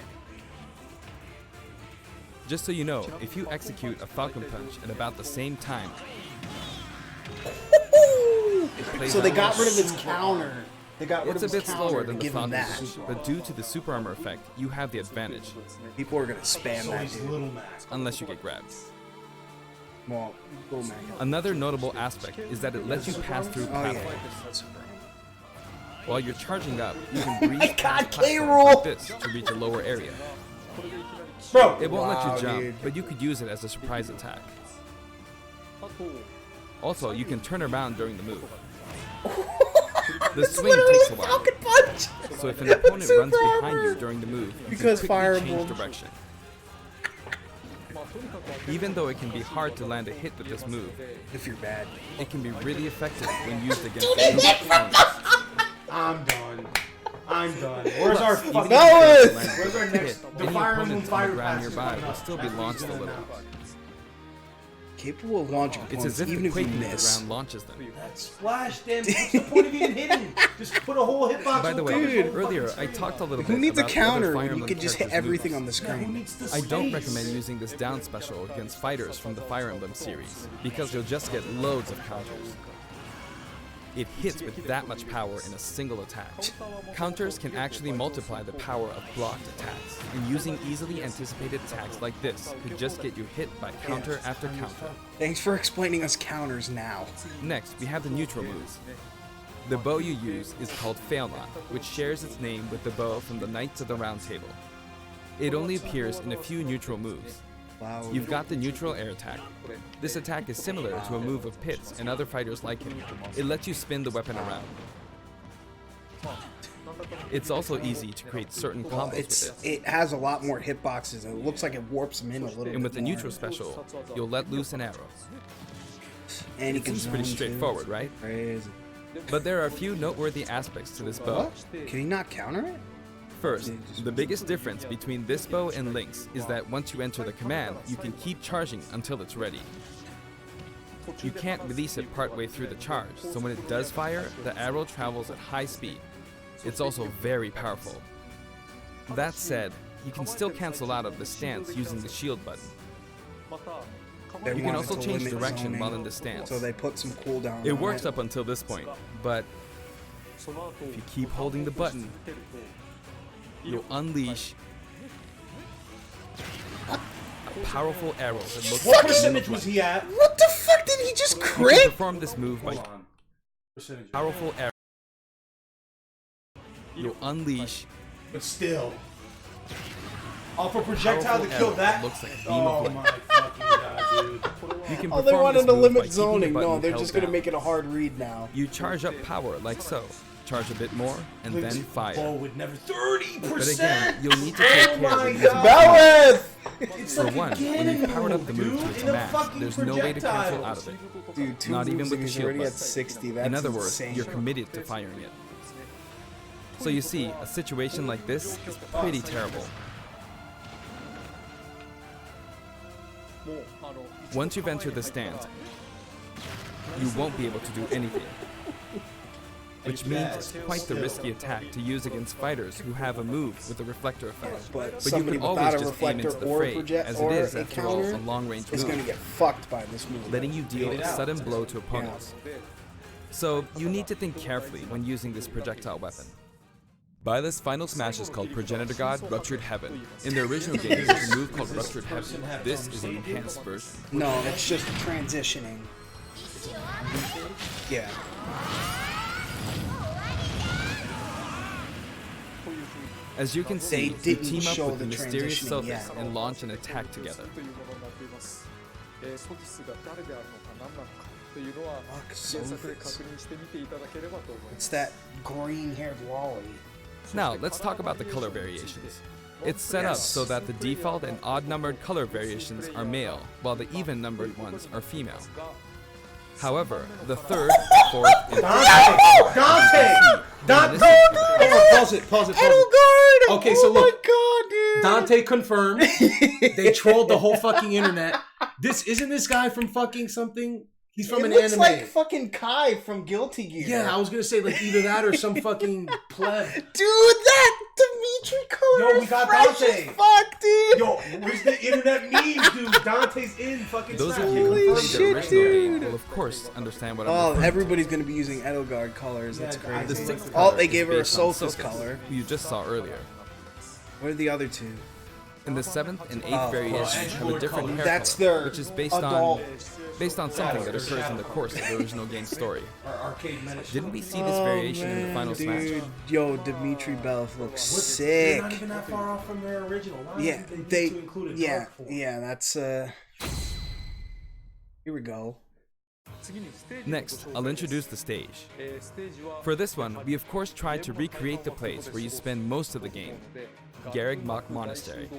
[SPEAKER 5] Just so you know, if you execute a Falcon Punch at about the same time, it plays
[SPEAKER 1] So they
[SPEAKER 5] out
[SPEAKER 1] got rid of its counter. They got rid
[SPEAKER 5] It's a
[SPEAKER 1] of its
[SPEAKER 5] bit
[SPEAKER 1] counter
[SPEAKER 5] slower
[SPEAKER 1] to
[SPEAKER 5] than the
[SPEAKER 1] give him
[SPEAKER 5] Falcon
[SPEAKER 1] that.
[SPEAKER 5] Punch, but due to the super armor effect, you have the advantage,
[SPEAKER 1] People are gonna spam
[SPEAKER 2] So
[SPEAKER 1] that
[SPEAKER 2] he's
[SPEAKER 1] dude.
[SPEAKER 2] Little Mac.
[SPEAKER 5] unless you get grabbed.
[SPEAKER 1] Well, go man.
[SPEAKER 5] Another notable aspect is that it lets you pass through
[SPEAKER 1] Oh yeah.
[SPEAKER 5] platforms. While you're charging up, you can breeze
[SPEAKER 1] God,
[SPEAKER 5] past
[SPEAKER 1] K.
[SPEAKER 5] platforms
[SPEAKER 1] Rool!
[SPEAKER 5] like this to reach a lower area.
[SPEAKER 2] Bro!
[SPEAKER 5] It won't let
[SPEAKER 1] Wow,
[SPEAKER 5] you jump,
[SPEAKER 1] dude.
[SPEAKER 5] but you could use it as a surprise attack. Also, you can turn around during the move. The swing takes a while,
[SPEAKER 1] Falcon punch.
[SPEAKER 5] so if an opponent runs behind you during the move, you
[SPEAKER 1] Because
[SPEAKER 5] can
[SPEAKER 1] Fire
[SPEAKER 5] quickly change
[SPEAKER 1] Emblem.
[SPEAKER 5] direction. Even though it can be hard to land a hit with this move,
[SPEAKER 1] If you're bad.
[SPEAKER 5] it can be really effective when used against opponents.
[SPEAKER 2] I'm done. I'm done. Where's our
[SPEAKER 5] Even
[SPEAKER 2] fucking...
[SPEAKER 5] if
[SPEAKER 1] No!
[SPEAKER 5] you
[SPEAKER 1] Where's
[SPEAKER 5] land a
[SPEAKER 2] Where's our
[SPEAKER 5] hit,
[SPEAKER 2] next... The
[SPEAKER 5] any
[SPEAKER 2] Fire Emblem
[SPEAKER 5] opponents on the
[SPEAKER 2] Fire
[SPEAKER 5] ground
[SPEAKER 2] Pass is
[SPEAKER 5] nearby
[SPEAKER 2] coming
[SPEAKER 5] will
[SPEAKER 2] up.
[SPEAKER 5] still be
[SPEAKER 2] That's what
[SPEAKER 5] launched
[SPEAKER 2] he's
[SPEAKER 5] a
[SPEAKER 2] gonna
[SPEAKER 5] little.
[SPEAKER 2] announce.
[SPEAKER 1] Capable of launching
[SPEAKER 5] It's
[SPEAKER 1] points
[SPEAKER 5] as if
[SPEAKER 1] even
[SPEAKER 5] the
[SPEAKER 1] if you
[SPEAKER 5] quaking to the
[SPEAKER 1] miss.
[SPEAKER 5] ground launches them.
[SPEAKER 2] That's Flash, damn. What's the point of even hitting? Just put a whole hitbox
[SPEAKER 5] By the
[SPEAKER 2] on
[SPEAKER 5] way,
[SPEAKER 2] top of the whole
[SPEAKER 5] earlier
[SPEAKER 2] fucking
[SPEAKER 5] I
[SPEAKER 2] screen.
[SPEAKER 5] talked a little
[SPEAKER 1] Who
[SPEAKER 5] bit
[SPEAKER 1] needs a
[SPEAKER 5] about the other
[SPEAKER 1] counter
[SPEAKER 5] Fire
[SPEAKER 1] when you
[SPEAKER 5] Emblem
[SPEAKER 1] could just hit
[SPEAKER 5] characters'
[SPEAKER 1] everything
[SPEAKER 5] moves.
[SPEAKER 1] on the
[SPEAKER 2] Yeah, who
[SPEAKER 1] screen?
[SPEAKER 2] needs the
[SPEAKER 5] I don't
[SPEAKER 2] space?
[SPEAKER 5] recommend using this down special against fighters from the Fire Emblem series, because you'll just get loads of counters. It hits with that much power in a single attack. Counters can actually multiply the power of blocked attacks, and using easily anticipated attacks like this could just get you hit by counter after counter.
[SPEAKER 1] Thanks for explaining us counters now.
[SPEAKER 5] Next, we have the neutral moves. The bow you use is called Failnaught, which shares its name with the bow from the Knights of the Round Table. It only appears in a few neutral moves.
[SPEAKER 1] Wow.
[SPEAKER 5] You've got the neutral air attack. This attack is similar to a move of Pit's and other fighters like him. It lets you spin the weapon around. It's also easy to create certain combos with it.
[SPEAKER 1] It has a lot more hitboxes and it looks like it warps them in a little bit.
[SPEAKER 5] And with the
[SPEAKER 1] more.
[SPEAKER 5] neutral special, you'll let loose an arrow.
[SPEAKER 1] And he can
[SPEAKER 5] Seems pretty
[SPEAKER 1] zone, too.
[SPEAKER 5] straightforward, right?
[SPEAKER 1] Crazy.
[SPEAKER 5] But there are a few noteworthy aspects to this bow.
[SPEAKER 1] What? Can he not counter it?
[SPEAKER 5] First, the biggest difference between this bow and Link's is that once you enter the command, you can keep charging until it's ready. You can't release it partway through the charge, so when it does fire, the arrow travels at high speed. It's also very powerful. That said, you can still cancel out of the stance using the shield button.
[SPEAKER 1] They
[SPEAKER 5] You can
[SPEAKER 1] wanted
[SPEAKER 5] also
[SPEAKER 1] to
[SPEAKER 5] change
[SPEAKER 1] limit
[SPEAKER 5] direction
[SPEAKER 1] zoning,
[SPEAKER 5] while in the stance.
[SPEAKER 1] So they put some cooldown
[SPEAKER 5] It
[SPEAKER 1] on
[SPEAKER 5] works
[SPEAKER 1] it.
[SPEAKER 5] up until this point, but if you keep holding the button, you'll unleash a powerful arrow that looks
[SPEAKER 2] What
[SPEAKER 5] like
[SPEAKER 2] percentage
[SPEAKER 5] a
[SPEAKER 2] was he at?
[SPEAKER 1] What the fuck did he just
[SPEAKER 5] You can
[SPEAKER 1] crit?
[SPEAKER 5] perform this move by
[SPEAKER 2] Hold on. Percentage.
[SPEAKER 5] powerful arrow. You'll unleash
[SPEAKER 2] But still. Off a projectile to
[SPEAKER 5] powerful
[SPEAKER 2] kill
[SPEAKER 5] arrow
[SPEAKER 2] that?
[SPEAKER 5] looks like a beam
[SPEAKER 2] Oh
[SPEAKER 5] of
[SPEAKER 2] my
[SPEAKER 5] light.
[SPEAKER 2] fucking god, dude.
[SPEAKER 5] You can
[SPEAKER 1] Oh, they
[SPEAKER 5] perform
[SPEAKER 1] wanted
[SPEAKER 5] this
[SPEAKER 1] to
[SPEAKER 5] move by
[SPEAKER 1] limit
[SPEAKER 5] keeping the
[SPEAKER 1] zoning. No,
[SPEAKER 5] button
[SPEAKER 1] they're
[SPEAKER 5] held
[SPEAKER 1] just gonna
[SPEAKER 5] down.
[SPEAKER 1] make it a hard read now.
[SPEAKER 5] You charge up power like so. Charge a bit more, and then fire.
[SPEAKER 2] Bow would never 30%.
[SPEAKER 5] But again, you'll need to take
[SPEAKER 2] Oh
[SPEAKER 5] care
[SPEAKER 2] my
[SPEAKER 5] when using
[SPEAKER 2] God.
[SPEAKER 1] Byleth!
[SPEAKER 2] It's
[SPEAKER 5] For
[SPEAKER 2] like a
[SPEAKER 5] one, when
[SPEAKER 2] cannon
[SPEAKER 5] you've powered up the
[SPEAKER 2] move,
[SPEAKER 5] move to
[SPEAKER 2] dude,
[SPEAKER 5] its
[SPEAKER 2] in a
[SPEAKER 5] max,
[SPEAKER 2] fucking
[SPEAKER 5] there's no way to cancel
[SPEAKER 2] projectile.
[SPEAKER 5] out of it.
[SPEAKER 1] Dude, two
[SPEAKER 5] Not even
[SPEAKER 1] moves
[SPEAKER 5] with
[SPEAKER 1] and
[SPEAKER 5] the
[SPEAKER 1] he's
[SPEAKER 5] shield
[SPEAKER 1] already at
[SPEAKER 5] button.
[SPEAKER 1] 60. That's
[SPEAKER 5] In other words,
[SPEAKER 1] insane.
[SPEAKER 5] you're committed to firing it. So you see, a situation like this is pretty terrible. Once you've entered the stand, you won't be able to do anything. Which means it's quite the risky attack to use against fighters who have a move with a reflector effect.
[SPEAKER 1] But
[SPEAKER 5] you
[SPEAKER 1] somebody
[SPEAKER 5] can
[SPEAKER 1] without
[SPEAKER 5] always
[SPEAKER 1] a
[SPEAKER 5] just aim
[SPEAKER 1] reflector
[SPEAKER 5] into the
[SPEAKER 1] or
[SPEAKER 5] fray,
[SPEAKER 1] project
[SPEAKER 5] as
[SPEAKER 1] or
[SPEAKER 5] it is,
[SPEAKER 1] a
[SPEAKER 5] after all,
[SPEAKER 1] counter
[SPEAKER 5] a long-range
[SPEAKER 1] is
[SPEAKER 5] move,
[SPEAKER 1] going to get fucked by this move.
[SPEAKER 5] letting you deal a sudden blow to opponents. So you need to think carefully when using this projectile weapon. Byleth's final smash is called Progenitor God Ruptured Heaven. In the original game, there's a move called Ruptured Heaven. This is an enhanced version.
[SPEAKER 1] No, it's just transitioning. Yeah.
[SPEAKER 5] As you can see,
[SPEAKER 1] They
[SPEAKER 5] you
[SPEAKER 1] didn't
[SPEAKER 5] team up
[SPEAKER 1] show
[SPEAKER 5] with the
[SPEAKER 1] the
[SPEAKER 5] mysterious
[SPEAKER 1] transitioning
[SPEAKER 5] Sophist
[SPEAKER 1] yet.
[SPEAKER 5] and launch an attack together.
[SPEAKER 1] Fuck, Sophist. It's that green-haired lolly.
[SPEAKER 5] Now, let's talk about the color variations. It's set up so that the default and odd-numbered color variations are male, while the even-numbered ones are female. However, the third, fourth, and
[SPEAKER 2] Dante! Pause it.
[SPEAKER 1] Edelgard!
[SPEAKER 2] Okay, so look.
[SPEAKER 1] Oh my god, dude!
[SPEAKER 2] Dante confirmed. They trolled the whole fucking internet. Isn't this guy from fucking something? He's from an
[SPEAKER 1] looks
[SPEAKER 2] anime.
[SPEAKER 1] like fucking Kai from Guilty Gear.
[SPEAKER 2] Yeah, I was gonna say like either that or some fucking pleb.
[SPEAKER 1] Dude, that Dimitri color
[SPEAKER 2] Yo, we
[SPEAKER 1] is
[SPEAKER 2] got
[SPEAKER 1] fresh
[SPEAKER 2] Dante.
[SPEAKER 1] as fuck, dude!
[SPEAKER 2] Yo, where's the internet memes, dude? Dante's in fucking
[SPEAKER 5] those
[SPEAKER 2] Smash.
[SPEAKER 5] of you who
[SPEAKER 1] Holy
[SPEAKER 5] played the
[SPEAKER 1] shit,
[SPEAKER 5] original
[SPEAKER 1] dude.
[SPEAKER 5] game will of course understand what I'm
[SPEAKER 1] Oh,
[SPEAKER 5] referring to.
[SPEAKER 1] everybody's gonna be using Edelgard colors. That's
[SPEAKER 2] Yeah,
[SPEAKER 1] crazy.
[SPEAKER 5] The sixth
[SPEAKER 1] Oh,
[SPEAKER 5] color
[SPEAKER 1] they
[SPEAKER 5] is
[SPEAKER 1] gave her a
[SPEAKER 5] based on
[SPEAKER 1] Sophist
[SPEAKER 5] Sophist,
[SPEAKER 1] color.
[SPEAKER 5] who you just saw earlier.
[SPEAKER 1] What are the other two?
[SPEAKER 5] And the seventh and eighth variations have a different hair
[SPEAKER 1] That's
[SPEAKER 5] color,
[SPEAKER 1] their
[SPEAKER 5] which is based
[SPEAKER 1] adult.
[SPEAKER 5] on something that occurs in the course of the original game story.
[SPEAKER 2] Our arcade miniature.
[SPEAKER 5] Didn't we see this variation in the final
[SPEAKER 1] dude.
[SPEAKER 5] smash?
[SPEAKER 1] Yo, Dimitri Byleth looks
[SPEAKER 2] They're
[SPEAKER 1] sick.
[SPEAKER 2] not even that far off from their original. Why
[SPEAKER 1] Yeah,
[SPEAKER 2] did
[SPEAKER 1] they.
[SPEAKER 2] to include a
[SPEAKER 1] Yeah,
[SPEAKER 2] dark form?
[SPEAKER 1] yeah. That's Here we go.
[SPEAKER 5] Next, I'll introduce the stage. For this one, we of course tried to recreate the place where you spend most of the game, Garreg Mach Monastery.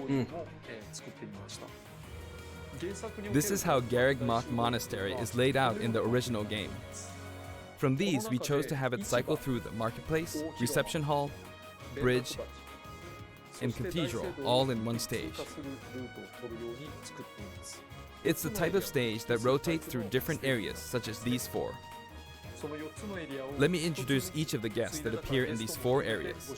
[SPEAKER 5] This is how Garreg Mach Monastery is laid out in the original game. From these, we chose to have it cycle through the marketplace, reception hall, bridge, and cathedral all in one stage. It's the type of stage that rotates through different areas, such as these four. Let me introduce each of the guests that appear in these four areas.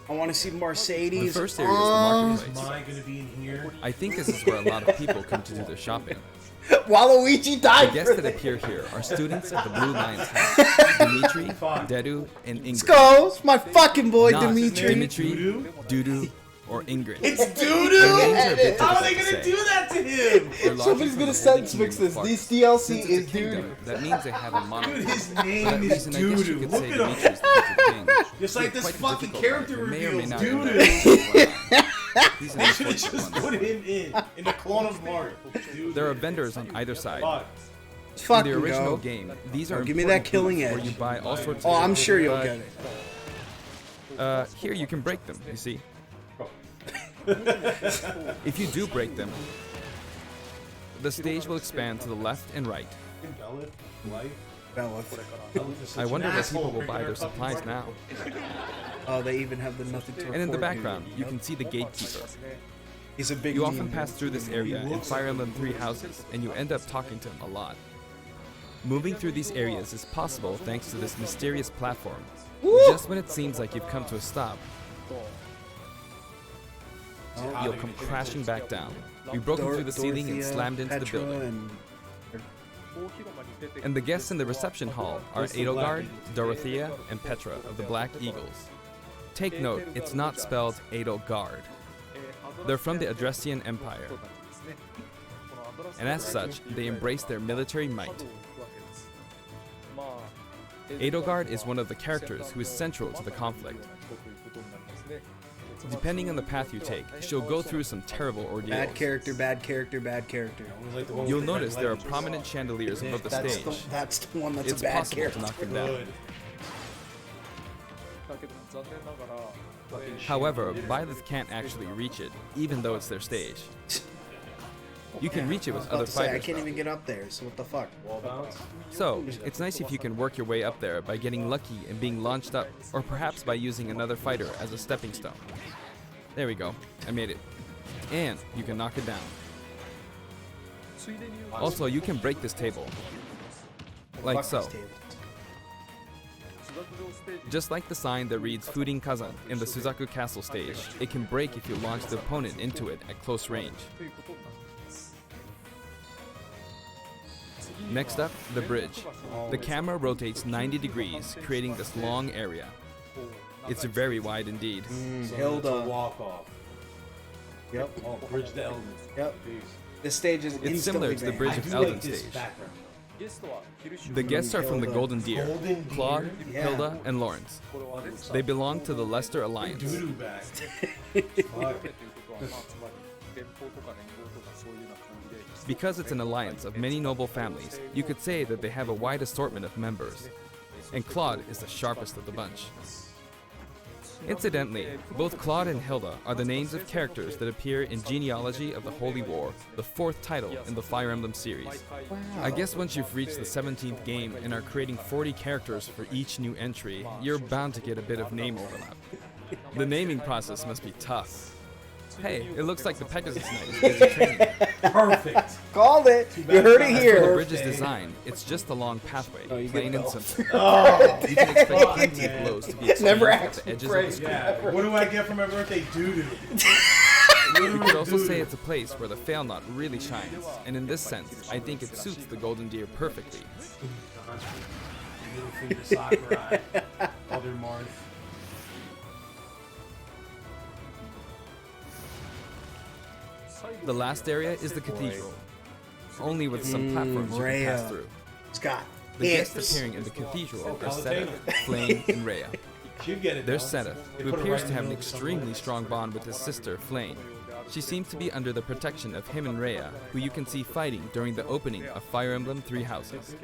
[SPEAKER 1] I want to see
[SPEAKER 5] The
[SPEAKER 1] Mercedes.
[SPEAKER 5] first area is the marketplace.
[SPEAKER 2] Am I gonna be in here?
[SPEAKER 5] I think this is where a lot of people come to do their shopping.
[SPEAKER 1] Waluigi
[SPEAKER 5] The
[SPEAKER 1] died
[SPEAKER 5] guests
[SPEAKER 1] for
[SPEAKER 5] that
[SPEAKER 1] this.
[SPEAKER 5] appear here are students at the Blue Lion's house. Dimitri, Dedu, and Ingrid.
[SPEAKER 1] Goes my fucking boy
[SPEAKER 5] Not
[SPEAKER 1] Dimitri.
[SPEAKER 5] Dimitri, Dudu, or Ingrid.
[SPEAKER 2] It's
[SPEAKER 5] Their names are a
[SPEAKER 2] doo-doo!
[SPEAKER 5] bit
[SPEAKER 2] How are they
[SPEAKER 5] difficult
[SPEAKER 2] gonna
[SPEAKER 5] to
[SPEAKER 2] do
[SPEAKER 5] say.
[SPEAKER 2] that to him?
[SPEAKER 5] Their logic
[SPEAKER 1] Somebody's
[SPEAKER 5] for
[SPEAKER 1] gonna
[SPEAKER 5] the
[SPEAKER 1] sense
[SPEAKER 5] holding
[SPEAKER 1] mix
[SPEAKER 5] kingdom
[SPEAKER 1] this.
[SPEAKER 5] of
[SPEAKER 1] This
[SPEAKER 5] Fark.
[SPEAKER 1] DLC
[SPEAKER 5] Since
[SPEAKER 1] is
[SPEAKER 5] it's a kingdom,
[SPEAKER 1] dude.
[SPEAKER 5] that means they have a monarchy.
[SPEAKER 2] Dude, his
[SPEAKER 5] For that
[SPEAKER 2] name is
[SPEAKER 5] reason, I guess you
[SPEAKER 2] Doo-doo.
[SPEAKER 5] could
[SPEAKER 2] Look
[SPEAKER 5] say
[SPEAKER 2] at him.
[SPEAKER 5] Dimitri's the future king.
[SPEAKER 2] Just like this
[SPEAKER 5] Quite
[SPEAKER 2] fucking
[SPEAKER 5] difficult
[SPEAKER 2] character
[SPEAKER 5] one. May or may
[SPEAKER 2] reveals,
[SPEAKER 5] not
[SPEAKER 2] doo-doo.
[SPEAKER 5] know that. These are
[SPEAKER 2] They should have
[SPEAKER 5] unfortunate
[SPEAKER 2] just
[SPEAKER 5] ones.
[SPEAKER 2] put him in the clone of Mark. Dude.
[SPEAKER 5] There are vendors on either side.
[SPEAKER 2] Fuck.
[SPEAKER 5] In
[SPEAKER 1] Fucking
[SPEAKER 5] the original
[SPEAKER 1] go.
[SPEAKER 5] game, these are
[SPEAKER 1] Give me that
[SPEAKER 5] important
[SPEAKER 1] killing
[SPEAKER 5] booths
[SPEAKER 1] edge.
[SPEAKER 5] where you buy all sorts
[SPEAKER 1] Oh,
[SPEAKER 5] of
[SPEAKER 1] I'm sure you'll
[SPEAKER 5] but,
[SPEAKER 1] get it.
[SPEAKER 5] Here you can break them, you see. If you do break them, the stage will expand to the left and right.
[SPEAKER 1] Byleth.
[SPEAKER 5] I wonder where people will buy their supplies now.
[SPEAKER 1] Oh, they even have the nothing to report.
[SPEAKER 5] And in the
[SPEAKER 1] dude.
[SPEAKER 5] background, you can see the gatekeeper.
[SPEAKER 1] He's a big.
[SPEAKER 5] You often
[SPEAKER 1] meme.
[SPEAKER 5] pass through this area in Fire Emblem 3 houses, and you end up talking to him a lot. Moving through these areas is possible thanks to this mysterious platform. Just when it seems like you've come to a stop, you'll come crashing back down. You've broken through the ceiling and
[SPEAKER 1] Dorothea,
[SPEAKER 5] slammed into the
[SPEAKER 1] Petra,
[SPEAKER 5] building.
[SPEAKER 1] and
[SPEAKER 5] And the guests in the reception hall are Edelgard, Dorothea, and Petra of the Black Eagles. Take note, it's not spelled Edelgard. They're from the Adressian Empire, and as such, they embrace their military might. Edelgard is one of the characters who is central to the conflict. Depending on the path you take, she'll go through some terrible ordeals.
[SPEAKER 1] bad character, bad character, bad character.
[SPEAKER 5] You'll notice there are prominent chandeliers above the
[SPEAKER 1] That's
[SPEAKER 5] stage.
[SPEAKER 1] that's the one that's
[SPEAKER 5] It's
[SPEAKER 1] a bad
[SPEAKER 5] possible
[SPEAKER 1] character.
[SPEAKER 5] to knock them down.
[SPEAKER 2] Good.
[SPEAKER 5] However, Byleth can't actually reach it, even though it's their stage. You can reach it with
[SPEAKER 1] About
[SPEAKER 5] other
[SPEAKER 1] to say, I
[SPEAKER 5] fighters,
[SPEAKER 1] can't even get up there, so what the fuck?
[SPEAKER 2] Wall bounce.
[SPEAKER 5] so it's nice if you can work your way up there by getting lucky and being launched up, or perhaps by using another fighter as a stepping stone. There we go, I made it. And you can knock it down. Also, you can break this table. Like
[SPEAKER 1] Fuck
[SPEAKER 5] so.
[SPEAKER 1] these tables.
[SPEAKER 5] Just like the sign that reads Furin Kazan in the Suzaku Castle stage, it can break if you launch the opponent into it at close range. Next up, the bridge. The camera rotates 90 degrees, creating this long area. It's very wide indeed.
[SPEAKER 1] Hilda.
[SPEAKER 2] Walk off.
[SPEAKER 1] Yep.
[SPEAKER 2] Oh, bridge the Elden.
[SPEAKER 1] Yep. This stage is
[SPEAKER 5] It's similar to the Bridge
[SPEAKER 2] I
[SPEAKER 5] of
[SPEAKER 2] do
[SPEAKER 5] Elden
[SPEAKER 2] like this
[SPEAKER 5] stage.
[SPEAKER 2] background.
[SPEAKER 5] The guests are from the Golden Deer,
[SPEAKER 2] Golden
[SPEAKER 5] Claude,
[SPEAKER 1] Deer?
[SPEAKER 5] Hilda, and Lawrence. They belong to the Leicester Alliance.
[SPEAKER 2] Doo-doo bag. Fuck.
[SPEAKER 5] Because it's an alliance of many noble families, you could say that they have a wide assortment of members. And Claude is the sharpest of the bunch. Incidentally, both Claude and Hilda are the names of characters that appear in Genealogy of the Holy War, the 4th title in the Fire Emblem series. I guess once you've reached the 17th game and are creating 40 characters for each new entry, you're bound to get a bit of name overlap. The naming process must be tough. Hey, it looks like the Pegasus Knight is busy training.
[SPEAKER 2] Perfect.
[SPEAKER 1] Called it. You heard it
[SPEAKER 5] As for the
[SPEAKER 1] here.
[SPEAKER 5] bridge's design, it's just a long pathway,
[SPEAKER 1] you
[SPEAKER 5] plain
[SPEAKER 1] get
[SPEAKER 5] and
[SPEAKER 1] the-
[SPEAKER 5] simple.
[SPEAKER 2] Oh,
[SPEAKER 5] You can expect plenty of blows to be exchanged
[SPEAKER 1] Never
[SPEAKER 5] at
[SPEAKER 1] asked
[SPEAKER 5] the edges
[SPEAKER 1] for
[SPEAKER 5] of the
[SPEAKER 1] praise.
[SPEAKER 5] screen.
[SPEAKER 2] yeah. What do I get for my birthday? Doo-doo.
[SPEAKER 5] You could also say it's a place where the fail knot really shines, and in this sense, I think it suits the Golden Deer perfectly.
[SPEAKER 2] Little finger Sakurai. Other Marth.
[SPEAKER 5] The last area is the cathedral, only with some platforms you can
[SPEAKER 1] Rhea.
[SPEAKER 5] pass through.
[SPEAKER 1] Scott.
[SPEAKER 5] The guests
[SPEAKER 1] Hits.
[SPEAKER 5] appearing in the cathedral are
[SPEAKER 2] Palutena.
[SPEAKER 5] Seta, Flame, and Rhea.
[SPEAKER 2] She'd get it.
[SPEAKER 5] There's
[SPEAKER 2] though.
[SPEAKER 5] Seta,
[SPEAKER 2] They
[SPEAKER 5] who
[SPEAKER 2] put her
[SPEAKER 5] appears
[SPEAKER 2] right
[SPEAKER 5] to
[SPEAKER 2] in
[SPEAKER 5] have an
[SPEAKER 2] the middle of some
[SPEAKER 5] extremely
[SPEAKER 2] place.
[SPEAKER 5] strong bond with his sister, Flame. She seems to be under the protection of him and Rhea, who you can see fighting during the opening of Fire Emblem Three Houses.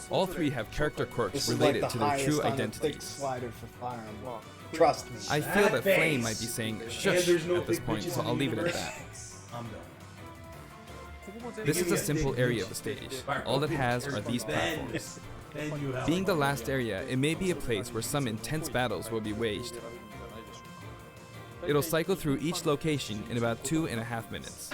[SPEAKER 5] All three have character quirks
[SPEAKER 1] This is
[SPEAKER 5] related
[SPEAKER 1] like
[SPEAKER 5] to
[SPEAKER 1] the
[SPEAKER 5] their true
[SPEAKER 1] highest on the
[SPEAKER 5] identities.
[SPEAKER 1] thick slider for Fire Emblem. Trust me.
[SPEAKER 5] I feel that
[SPEAKER 2] That
[SPEAKER 5] Flame
[SPEAKER 2] face.
[SPEAKER 5] might be saying
[SPEAKER 2] And
[SPEAKER 5] shush
[SPEAKER 2] there's no
[SPEAKER 5] at this
[SPEAKER 2] big
[SPEAKER 5] point,
[SPEAKER 2] bitches
[SPEAKER 5] so
[SPEAKER 2] in
[SPEAKER 5] I'll
[SPEAKER 2] the
[SPEAKER 5] leave it at
[SPEAKER 2] universe.
[SPEAKER 5] that.
[SPEAKER 2] I'm done.
[SPEAKER 5] This
[SPEAKER 2] Give
[SPEAKER 5] is
[SPEAKER 2] me
[SPEAKER 5] a simple
[SPEAKER 2] big
[SPEAKER 5] area
[SPEAKER 2] bitch.
[SPEAKER 5] of the stage.
[SPEAKER 2] Fire
[SPEAKER 5] All it
[SPEAKER 2] Emblem.
[SPEAKER 5] has are these
[SPEAKER 2] Then-
[SPEAKER 5] platforms.
[SPEAKER 2] then you have
[SPEAKER 5] Being the
[SPEAKER 2] like-
[SPEAKER 5] last area, it may be a place where some intense battles will be waged. It'll cycle through each location in about 2.5 minutes.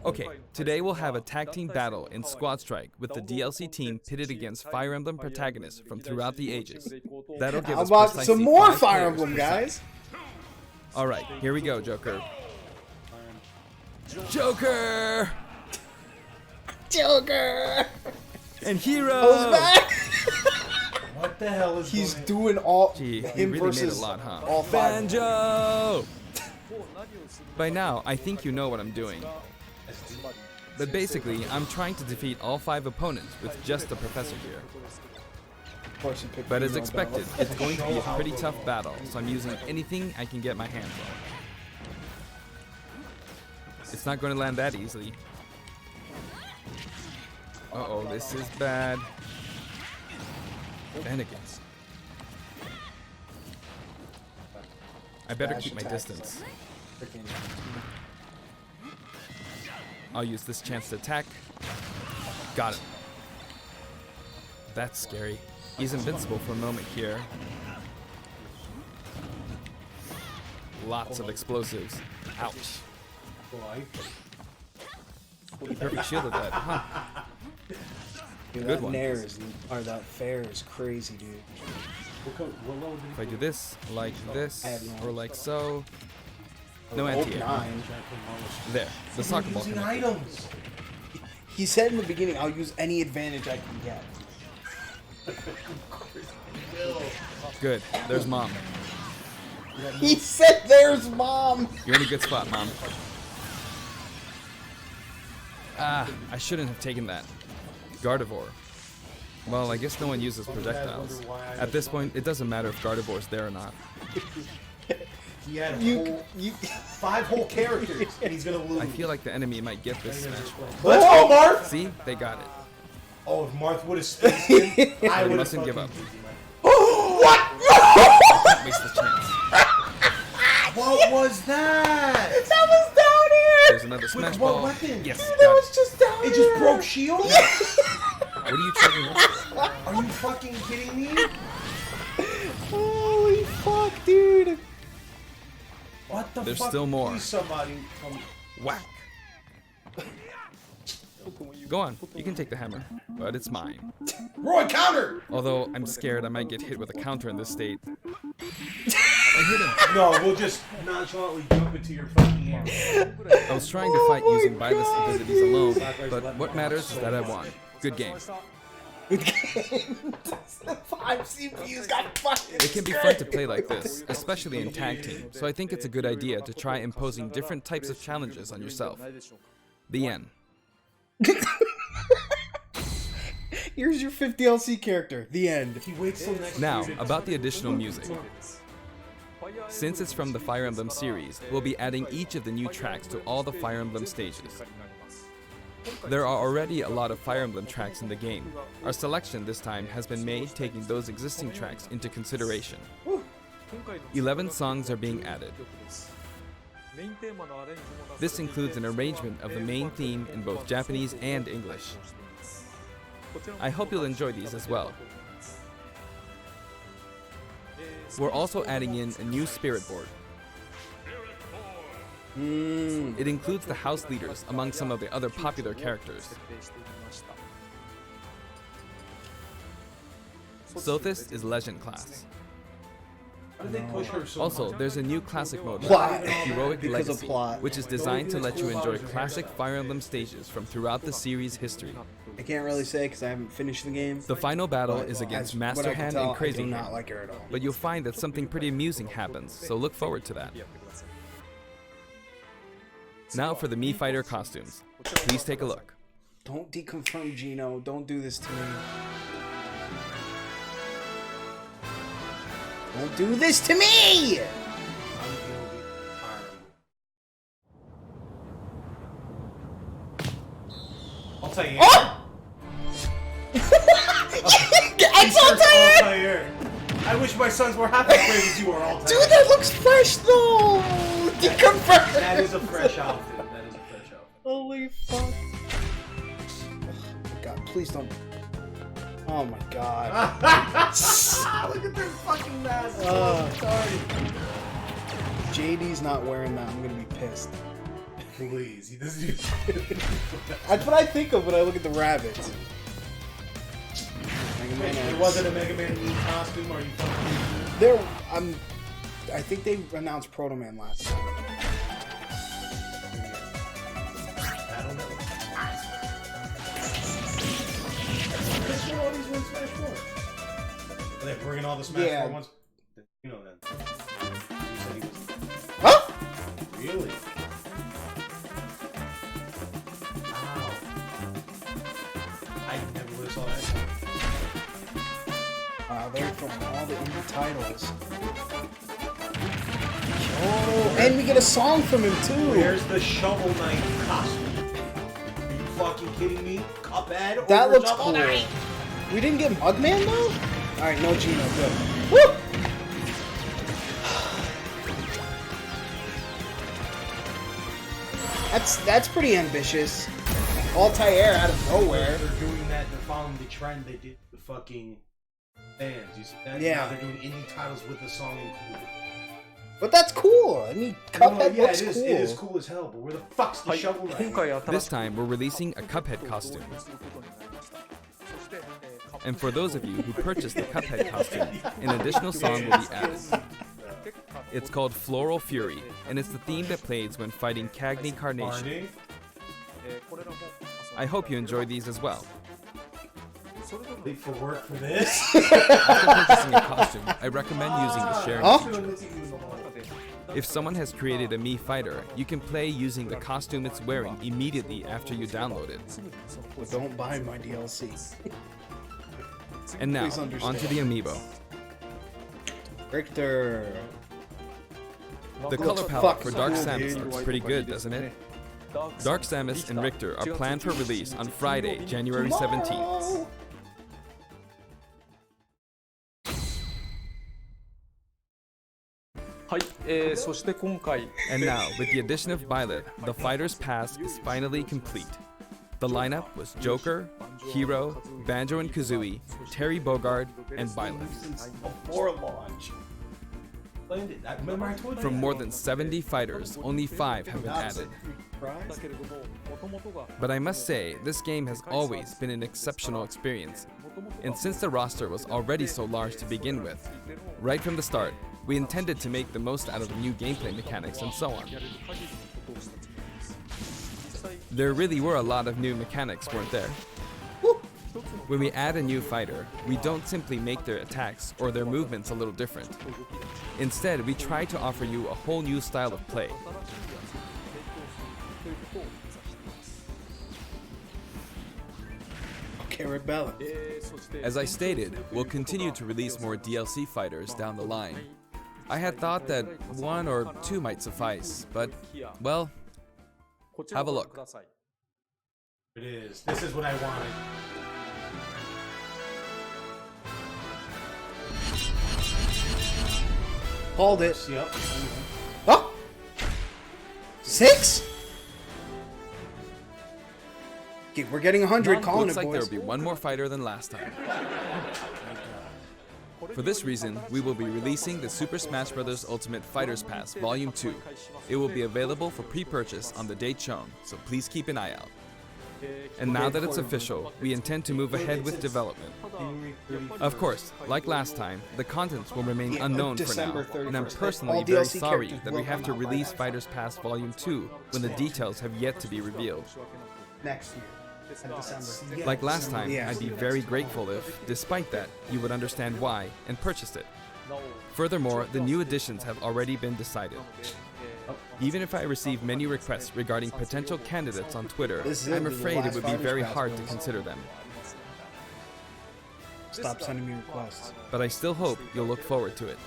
[SPEAKER 5] Okay, today we'll have a tag team battle in Squad Strike with the DLC team pitted against Fire Emblem protagonists from throughout the ages. That'll give
[SPEAKER 1] How
[SPEAKER 5] us
[SPEAKER 1] about
[SPEAKER 5] precisely
[SPEAKER 1] some more
[SPEAKER 5] 5
[SPEAKER 1] Fire
[SPEAKER 5] players
[SPEAKER 1] Emblem,
[SPEAKER 5] per side.
[SPEAKER 1] guys?
[SPEAKER 5] Alright, here we go, Joker. Joker!
[SPEAKER 1] Joker!
[SPEAKER 5] And Hero!
[SPEAKER 1] Goes back!
[SPEAKER 2] What the hell is
[SPEAKER 1] He's
[SPEAKER 2] going
[SPEAKER 1] doing all
[SPEAKER 5] Gee, you
[SPEAKER 1] him
[SPEAKER 5] really made
[SPEAKER 1] versus
[SPEAKER 5] a lot, huh?
[SPEAKER 1] all 5.
[SPEAKER 5] Banjo! By now, I think you know what I'm doing. But basically, I'm trying to defeat all 5 opponents with just the Professor here.
[SPEAKER 1] Of course you picked
[SPEAKER 5] But as
[SPEAKER 1] Hero,
[SPEAKER 5] expected,
[SPEAKER 1] though.
[SPEAKER 5] it's going to be a pretty tough battle, so I'm using anything I can get my hands on. It's not going to land that easily. Uh-oh, this is bad. Finnegan. I better
[SPEAKER 1] Dash
[SPEAKER 5] keep my
[SPEAKER 1] attack.
[SPEAKER 5] distance.
[SPEAKER 1] Freaking-
[SPEAKER 5] I'll use this chance to attack. Got it. That's scary. He's invincible for a moment here. Lots of explosives. Ouch. He perfect shielded that, huh?
[SPEAKER 1] Dude,
[SPEAKER 5] Good
[SPEAKER 1] that
[SPEAKER 5] one.
[SPEAKER 1] Nair is, or that fair is crazy, dude.
[SPEAKER 5] If I do this, like this,
[SPEAKER 1] I have no
[SPEAKER 5] or like so. No
[SPEAKER 1] Oak
[SPEAKER 5] anti-air.
[SPEAKER 1] 9.
[SPEAKER 5] There. The soccer ball
[SPEAKER 2] using
[SPEAKER 5] connected.
[SPEAKER 2] items?
[SPEAKER 1] He said in the beginning, I'll use any advantage I can get.
[SPEAKER 5] Good. There's Mom.
[SPEAKER 1] He said there's Mom!
[SPEAKER 5] You're in a good spot, Mom. Ah, I shouldn't have taken that. Gardevoir. Well, I guess no one uses projectiles. At this point, it doesn't matter if Gardevoir's there or not.
[SPEAKER 2] He had
[SPEAKER 1] You,
[SPEAKER 2] 5 whole characters, and he's gonna lose.
[SPEAKER 5] I feel like the enemy might get this smash ball.
[SPEAKER 2] Let's go, Marth!
[SPEAKER 5] See? They got it.
[SPEAKER 2] Oh, if Marth would have spaced him, I
[SPEAKER 5] They
[SPEAKER 2] would have
[SPEAKER 5] mustn't give up.
[SPEAKER 2] What?
[SPEAKER 5] Waste the chance.
[SPEAKER 2] What was that?
[SPEAKER 1] that was down here!
[SPEAKER 5] There's another smash
[SPEAKER 2] With what
[SPEAKER 5] ball.
[SPEAKER 2] weapon?
[SPEAKER 5] Yes,
[SPEAKER 1] That
[SPEAKER 5] got
[SPEAKER 1] was
[SPEAKER 5] it.
[SPEAKER 1] just down
[SPEAKER 2] It
[SPEAKER 1] here!
[SPEAKER 2] just broke shield?
[SPEAKER 5] What are you charging up?
[SPEAKER 2] Are you fucking kidding me?
[SPEAKER 1] Holy fuck, dude!
[SPEAKER 2] What the
[SPEAKER 5] There's
[SPEAKER 2] fuck?
[SPEAKER 5] still more.
[SPEAKER 2] Please somebody
[SPEAKER 5] Whack! Go on, you can take the hammer, but it's mine.
[SPEAKER 2] Roy, counter!
[SPEAKER 5] Although I'm scared I might get hit with a counter in this state. I hit him.
[SPEAKER 2] No, we'll just nonchalantly jump into your fucking hammer.
[SPEAKER 5] I was trying to fight using Byleth's abilities alone, but what matters is that I won. Good game.
[SPEAKER 1] 5 CPUs got fucking.
[SPEAKER 5] It can be fun to play like this, especially in tag team, so I think it's a good idea to try imposing different types of challenges on yourself. The end.
[SPEAKER 1] Here's your 5th DLC character. The end.
[SPEAKER 2] He waits till next
[SPEAKER 5] Now,
[SPEAKER 2] year to-
[SPEAKER 5] about the additional music. Since it's from the Fire Emblem series, we'll be adding each of the new tracks to all the Fire Emblem stages. There are already a lot of Fire Emblem tracks in the game. Our selection this time has been made taking those existing tracks into consideration. 11 songs are being added. This includes an arrangement of the main theme in both Japanese and English. I hope you'll enjoy these as well. We're also adding in a new spirit board. It includes the house leaders among some of the other popular characters. Sothis is Legend class.
[SPEAKER 2] Why did they push her so
[SPEAKER 5] Also,
[SPEAKER 2] much?
[SPEAKER 5] there's a new classic mode,
[SPEAKER 1] Plot.
[SPEAKER 5] Heroic
[SPEAKER 1] Because of
[SPEAKER 5] Legacy,
[SPEAKER 1] plot.
[SPEAKER 5] which is designed to let you enjoy classic Fire Emblem stages from throughout the series' history.
[SPEAKER 1] I can't really say because I haven't finished the game.
[SPEAKER 5] The final battle
[SPEAKER 1] but
[SPEAKER 5] is against
[SPEAKER 1] as
[SPEAKER 5] Master
[SPEAKER 1] what I can
[SPEAKER 5] Hand
[SPEAKER 1] tell,
[SPEAKER 5] and Crazy
[SPEAKER 1] I do
[SPEAKER 5] Hand,
[SPEAKER 1] not like her at all.
[SPEAKER 5] but you'll find that something pretty amusing happens, so look forward to that. Now for the Mii Fighter costumes. Please take a look.
[SPEAKER 1] Don't deconfirm Gino. Don't do this to me. Don't do this to me!
[SPEAKER 2] I'll tell you.
[SPEAKER 1] Oh! It's Altair!
[SPEAKER 2] I wish my sons were half as brave as you are, Altair.
[SPEAKER 1] Dude, that looks fresh though! Deconfirm!
[SPEAKER 2] That is a fresh outfit. That is a fresh outfit.
[SPEAKER 1] Holy fuck. Oh my god, please don't. Oh my god.
[SPEAKER 2] Look at their fucking masks.
[SPEAKER 1] Sorry. JD's not wearing that, I'm gonna be pissed.
[SPEAKER 2] Please, he doesn't even.
[SPEAKER 1] That's what I think of when I look at the rabbits. Mega Man
[SPEAKER 2] It
[SPEAKER 1] X.
[SPEAKER 2] wasn't a Mega Man Mii costume, or you fucking.
[SPEAKER 1] There, I think they announced Proto Man last time.
[SPEAKER 2] I don't know. That's what all these ones Smash 4. Are they bringing all the Smash
[SPEAKER 1] Yeah.
[SPEAKER 2] 4 ones? You know that. You said he was.
[SPEAKER 1] Huh?
[SPEAKER 2] Really? Wow. I never would have saw that.
[SPEAKER 1] They're from all the indie titles. Oh, and we get a song from him too.
[SPEAKER 2] Where's the Shovel Knight costume? Are you fucking kidding me? Cuphead?
[SPEAKER 1] That
[SPEAKER 2] over
[SPEAKER 1] looks
[SPEAKER 2] Shovel
[SPEAKER 1] cool.
[SPEAKER 2] Knight?
[SPEAKER 1] We didn't get Mugman though? Alright, no Gino, good. Woo! That's pretty ambitious. Altair out of nowhere.
[SPEAKER 2] They're doing that. They're following the trend they did with the fucking bands. You see that?
[SPEAKER 1] Yeah.
[SPEAKER 2] Now they're doing indie titles with the song included.
[SPEAKER 1] But that's cool. I mean, Cuphead
[SPEAKER 2] Yeah,
[SPEAKER 1] looks
[SPEAKER 2] it is.
[SPEAKER 1] cool.
[SPEAKER 2] It is cool as hell. But where the fuck's the Shovel Knight?
[SPEAKER 5] This time, we're releasing a Cuphead costume. And for those of you who purchased the Cuphead costume, an additional song will be added. It's called Floral Fury, and it's the theme that plays when fighting Cagney Carnation.
[SPEAKER 2] Barney?
[SPEAKER 5] I hope you enjoy these as well.
[SPEAKER 2] Leave for work for this?
[SPEAKER 5] After purchasing a costume, I recommend using the sharing
[SPEAKER 1] Huh?
[SPEAKER 5] feature. If someone has created a Mii Fighter, you can play using the costume it's wearing immediately after you download it.
[SPEAKER 1] But don't buy my DLC.
[SPEAKER 5] And now,
[SPEAKER 1] Please understand.
[SPEAKER 5] onto the amiibo.
[SPEAKER 1] Richter.
[SPEAKER 5] The
[SPEAKER 1] Looks
[SPEAKER 5] color palette for
[SPEAKER 1] fucking
[SPEAKER 5] Dark
[SPEAKER 1] cool,
[SPEAKER 5] Samus
[SPEAKER 1] dude.
[SPEAKER 5] looks pretty good, doesn't it? Dark Samus and Richter are planned for release on Friday, January 17th.
[SPEAKER 1] Tomorrow.
[SPEAKER 5] And now, with the addition of Byleth, the Fighter's Pass is finally complete. The lineup was Joker, Hero, Banjo and Kazooie, Terry Bogard, and Byleth.
[SPEAKER 2] Before launch. Remember I told you
[SPEAKER 5] From
[SPEAKER 2] that.
[SPEAKER 5] more than 70 fighters, only 5 have been added. But I must say, this game has always been an exceptional experience. And since the roster was already so large to begin with, right from the start, we intended to make the most out of the new gameplay mechanics and so on. There really were a lot of new mechanics, weren't there? When we add a new fighter, we don't simply make their attacks or their movements a little different. Instead, we try to offer you a whole new style of play.
[SPEAKER 1] Okay, rebel.
[SPEAKER 5] As I stated, we'll continue to release more DLC fighters down the line. I had thought that 1 or 2 might suffice, but, well, have a look.
[SPEAKER 2] It is. This is what I wanted.
[SPEAKER 1] Called it.
[SPEAKER 2] Yep.
[SPEAKER 1] Oh! 6? Okay, we're getting 100. Calling
[SPEAKER 5] Looks
[SPEAKER 1] it,
[SPEAKER 5] like there
[SPEAKER 1] boys.
[SPEAKER 5] will be one more fighter than last time. For this reason, we will be releasing the Super Smash Bros. Ultimate Fighters Pass Volume 2. It will be available for pre-purchase on the date shown, so please keep an eye out. And now that it's official, we intend to move ahead with development. Of course, like last time, the contents will remain unknown for now,
[SPEAKER 1] December
[SPEAKER 5] and I'm
[SPEAKER 1] 31st.
[SPEAKER 5] personally
[SPEAKER 1] All
[SPEAKER 5] very
[SPEAKER 1] DLC
[SPEAKER 5] sorry
[SPEAKER 1] characters
[SPEAKER 5] that we
[SPEAKER 1] will
[SPEAKER 5] have to
[SPEAKER 1] come out by
[SPEAKER 5] release
[SPEAKER 1] then.
[SPEAKER 5] Fighters Pass Volume 2 when the details have yet to be revealed.
[SPEAKER 1] Next year. In December.
[SPEAKER 5] Like last time,
[SPEAKER 1] Yeah.
[SPEAKER 5] I'd be very grateful if, despite that, you would understand why and purchased it. Furthermore, the new additions have already been decided. Even if I receive many requests regarding potential candidates on Twitter,
[SPEAKER 1] This is
[SPEAKER 5] I'm
[SPEAKER 1] the
[SPEAKER 5] afraid it
[SPEAKER 1] last
[SPEAKER 5] would be
[SPEAKER 1] Fighters
[SPEAKER 5] very
[SPEAKER 1] Pass
[SPEAKER 5] hard to
[SPEAKER 1] ones.
[SPEAKER 5] consider them.
[SPEAKER 1] Stop sending me requests.
[SPEAKER 5] But I still hope you'll look forward to it.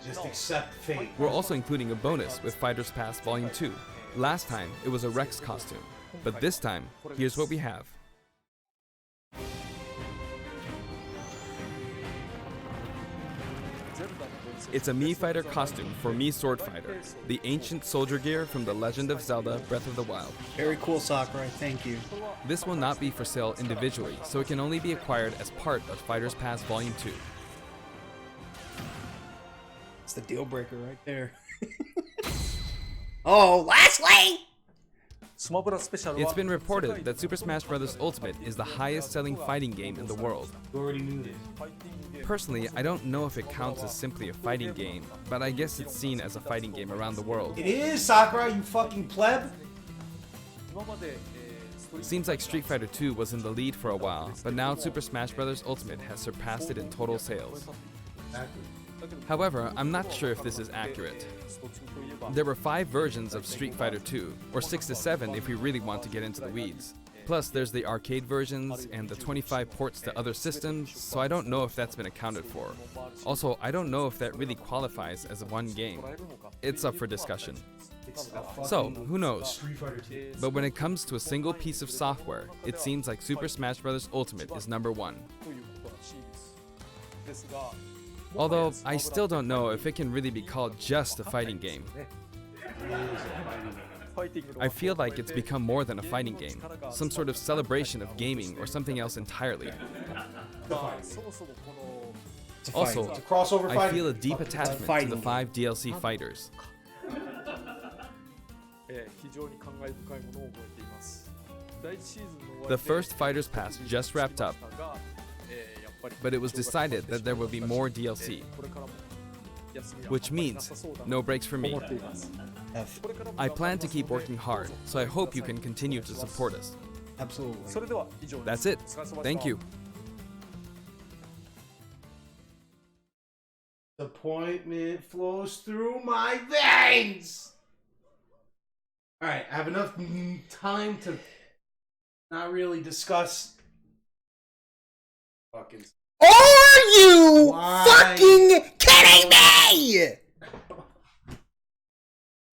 [SPEAKER 2] Just accept fate.
[SPEAKER 5] We're also including a bonus with Fighters Pass Volume 2. Last time, it was a Rex costume. But this time, here's what we have. It's a Mii Fighter costume for Mii Sword Fighter, the ancient soldier gear from The Legend of Zelda Breath of the Wild.
[SPEAKER 1] Very cool, Sakurai. Thank you.
[SPEAKER 5] This will not be for sale individually, so it can only be acquired as part of Fighters Pass Volume 2.
[SPEAKER 1] It's the deal breaker right there. Oh, lastly!
[SPEAKER 5] It's been reported that Super Smash Bros. Ultimate is the highest selling fighting game in the world.
[SPEAKER 2] You already knew this.
[SPEAKER 5] Personally, I don't know if it counts as simply a fighting game, but I guess it's seen as a fighting game around the world.
[SPEAKER 2] It is, Sakurai, you fucking pleb.
[SPEAKER 5] Seems like Street Fighter 2 was in the lead for a while, but now Super Smash Bros. Ultimate has surpassed it in total sales. However, I'm not sure if this is accurate. There were 5 versions of Street Fighter 2, or 6 to 7 if we really want to get into the weeds. Plus, there's the arcade versions and the 25 ports to other systems, so I don't know if that's been accounted for. Also, I don't know if that really qualifies as one game. It's up for discussion. So, who knows?
[SPEAKER 2] Street Fighter 2.
[SPEAKER 5] But when it comes to a single piece of software, it seems like Super Smash Bros. Ultimate is number 1. Although, I still don't know if it can really be called just a fighting game. I feel like it's become more than a fighting game, some sort of celebration of gaming or something else entirely. Also,
[SPEAKER 2] It's a crossover
[SPEAKER 5] I
[SPEAKER 2] fighting.
[SPEAKER 5] feel a deep attachment to
[SPEAKER 1] fighting
[SPEAKER 5] the
[SPEAKER 1] game.
[SPEAKER 5] 5 DLC fighters. The first Fighters Pass just wrapped up, but it was decided that there will be more DLC, which means no breaks for me.
[SPEAKER 1] F.
[SPEAKER 5] I plan to keep working hard, so I hope you can continue to support us.
[SPEAKER 1] Absolutely.
[SPEAKER 5] That's it. Thank you.
[SPEAKER 2] Disappointment flows through my veins. All right, I have enough time to not really discuss. Fucking.
[SPEAKER 1] Are you
[SPEAKER 2] Why?
[SPEAKER 1] fucking kidding me?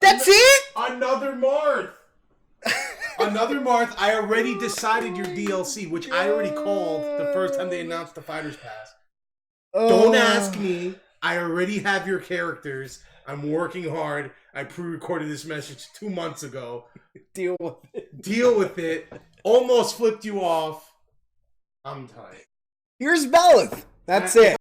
[SPEAKER 1] That's it?
[SPEAKER 2] Another Marth. Another Marth. I already decided your DLC, which I already called the first time they announced the Fighters Pass. Don't ask me. I already have your characters. I'm working hard. I pre-recorded this message 2 months ago.
[SPEAKER 1] Deal with it.
[SPEAKER 2] Deal with it. Almost flipped you off. I'm tired.
[SPEAKER 1] Here's Byleth. That's it.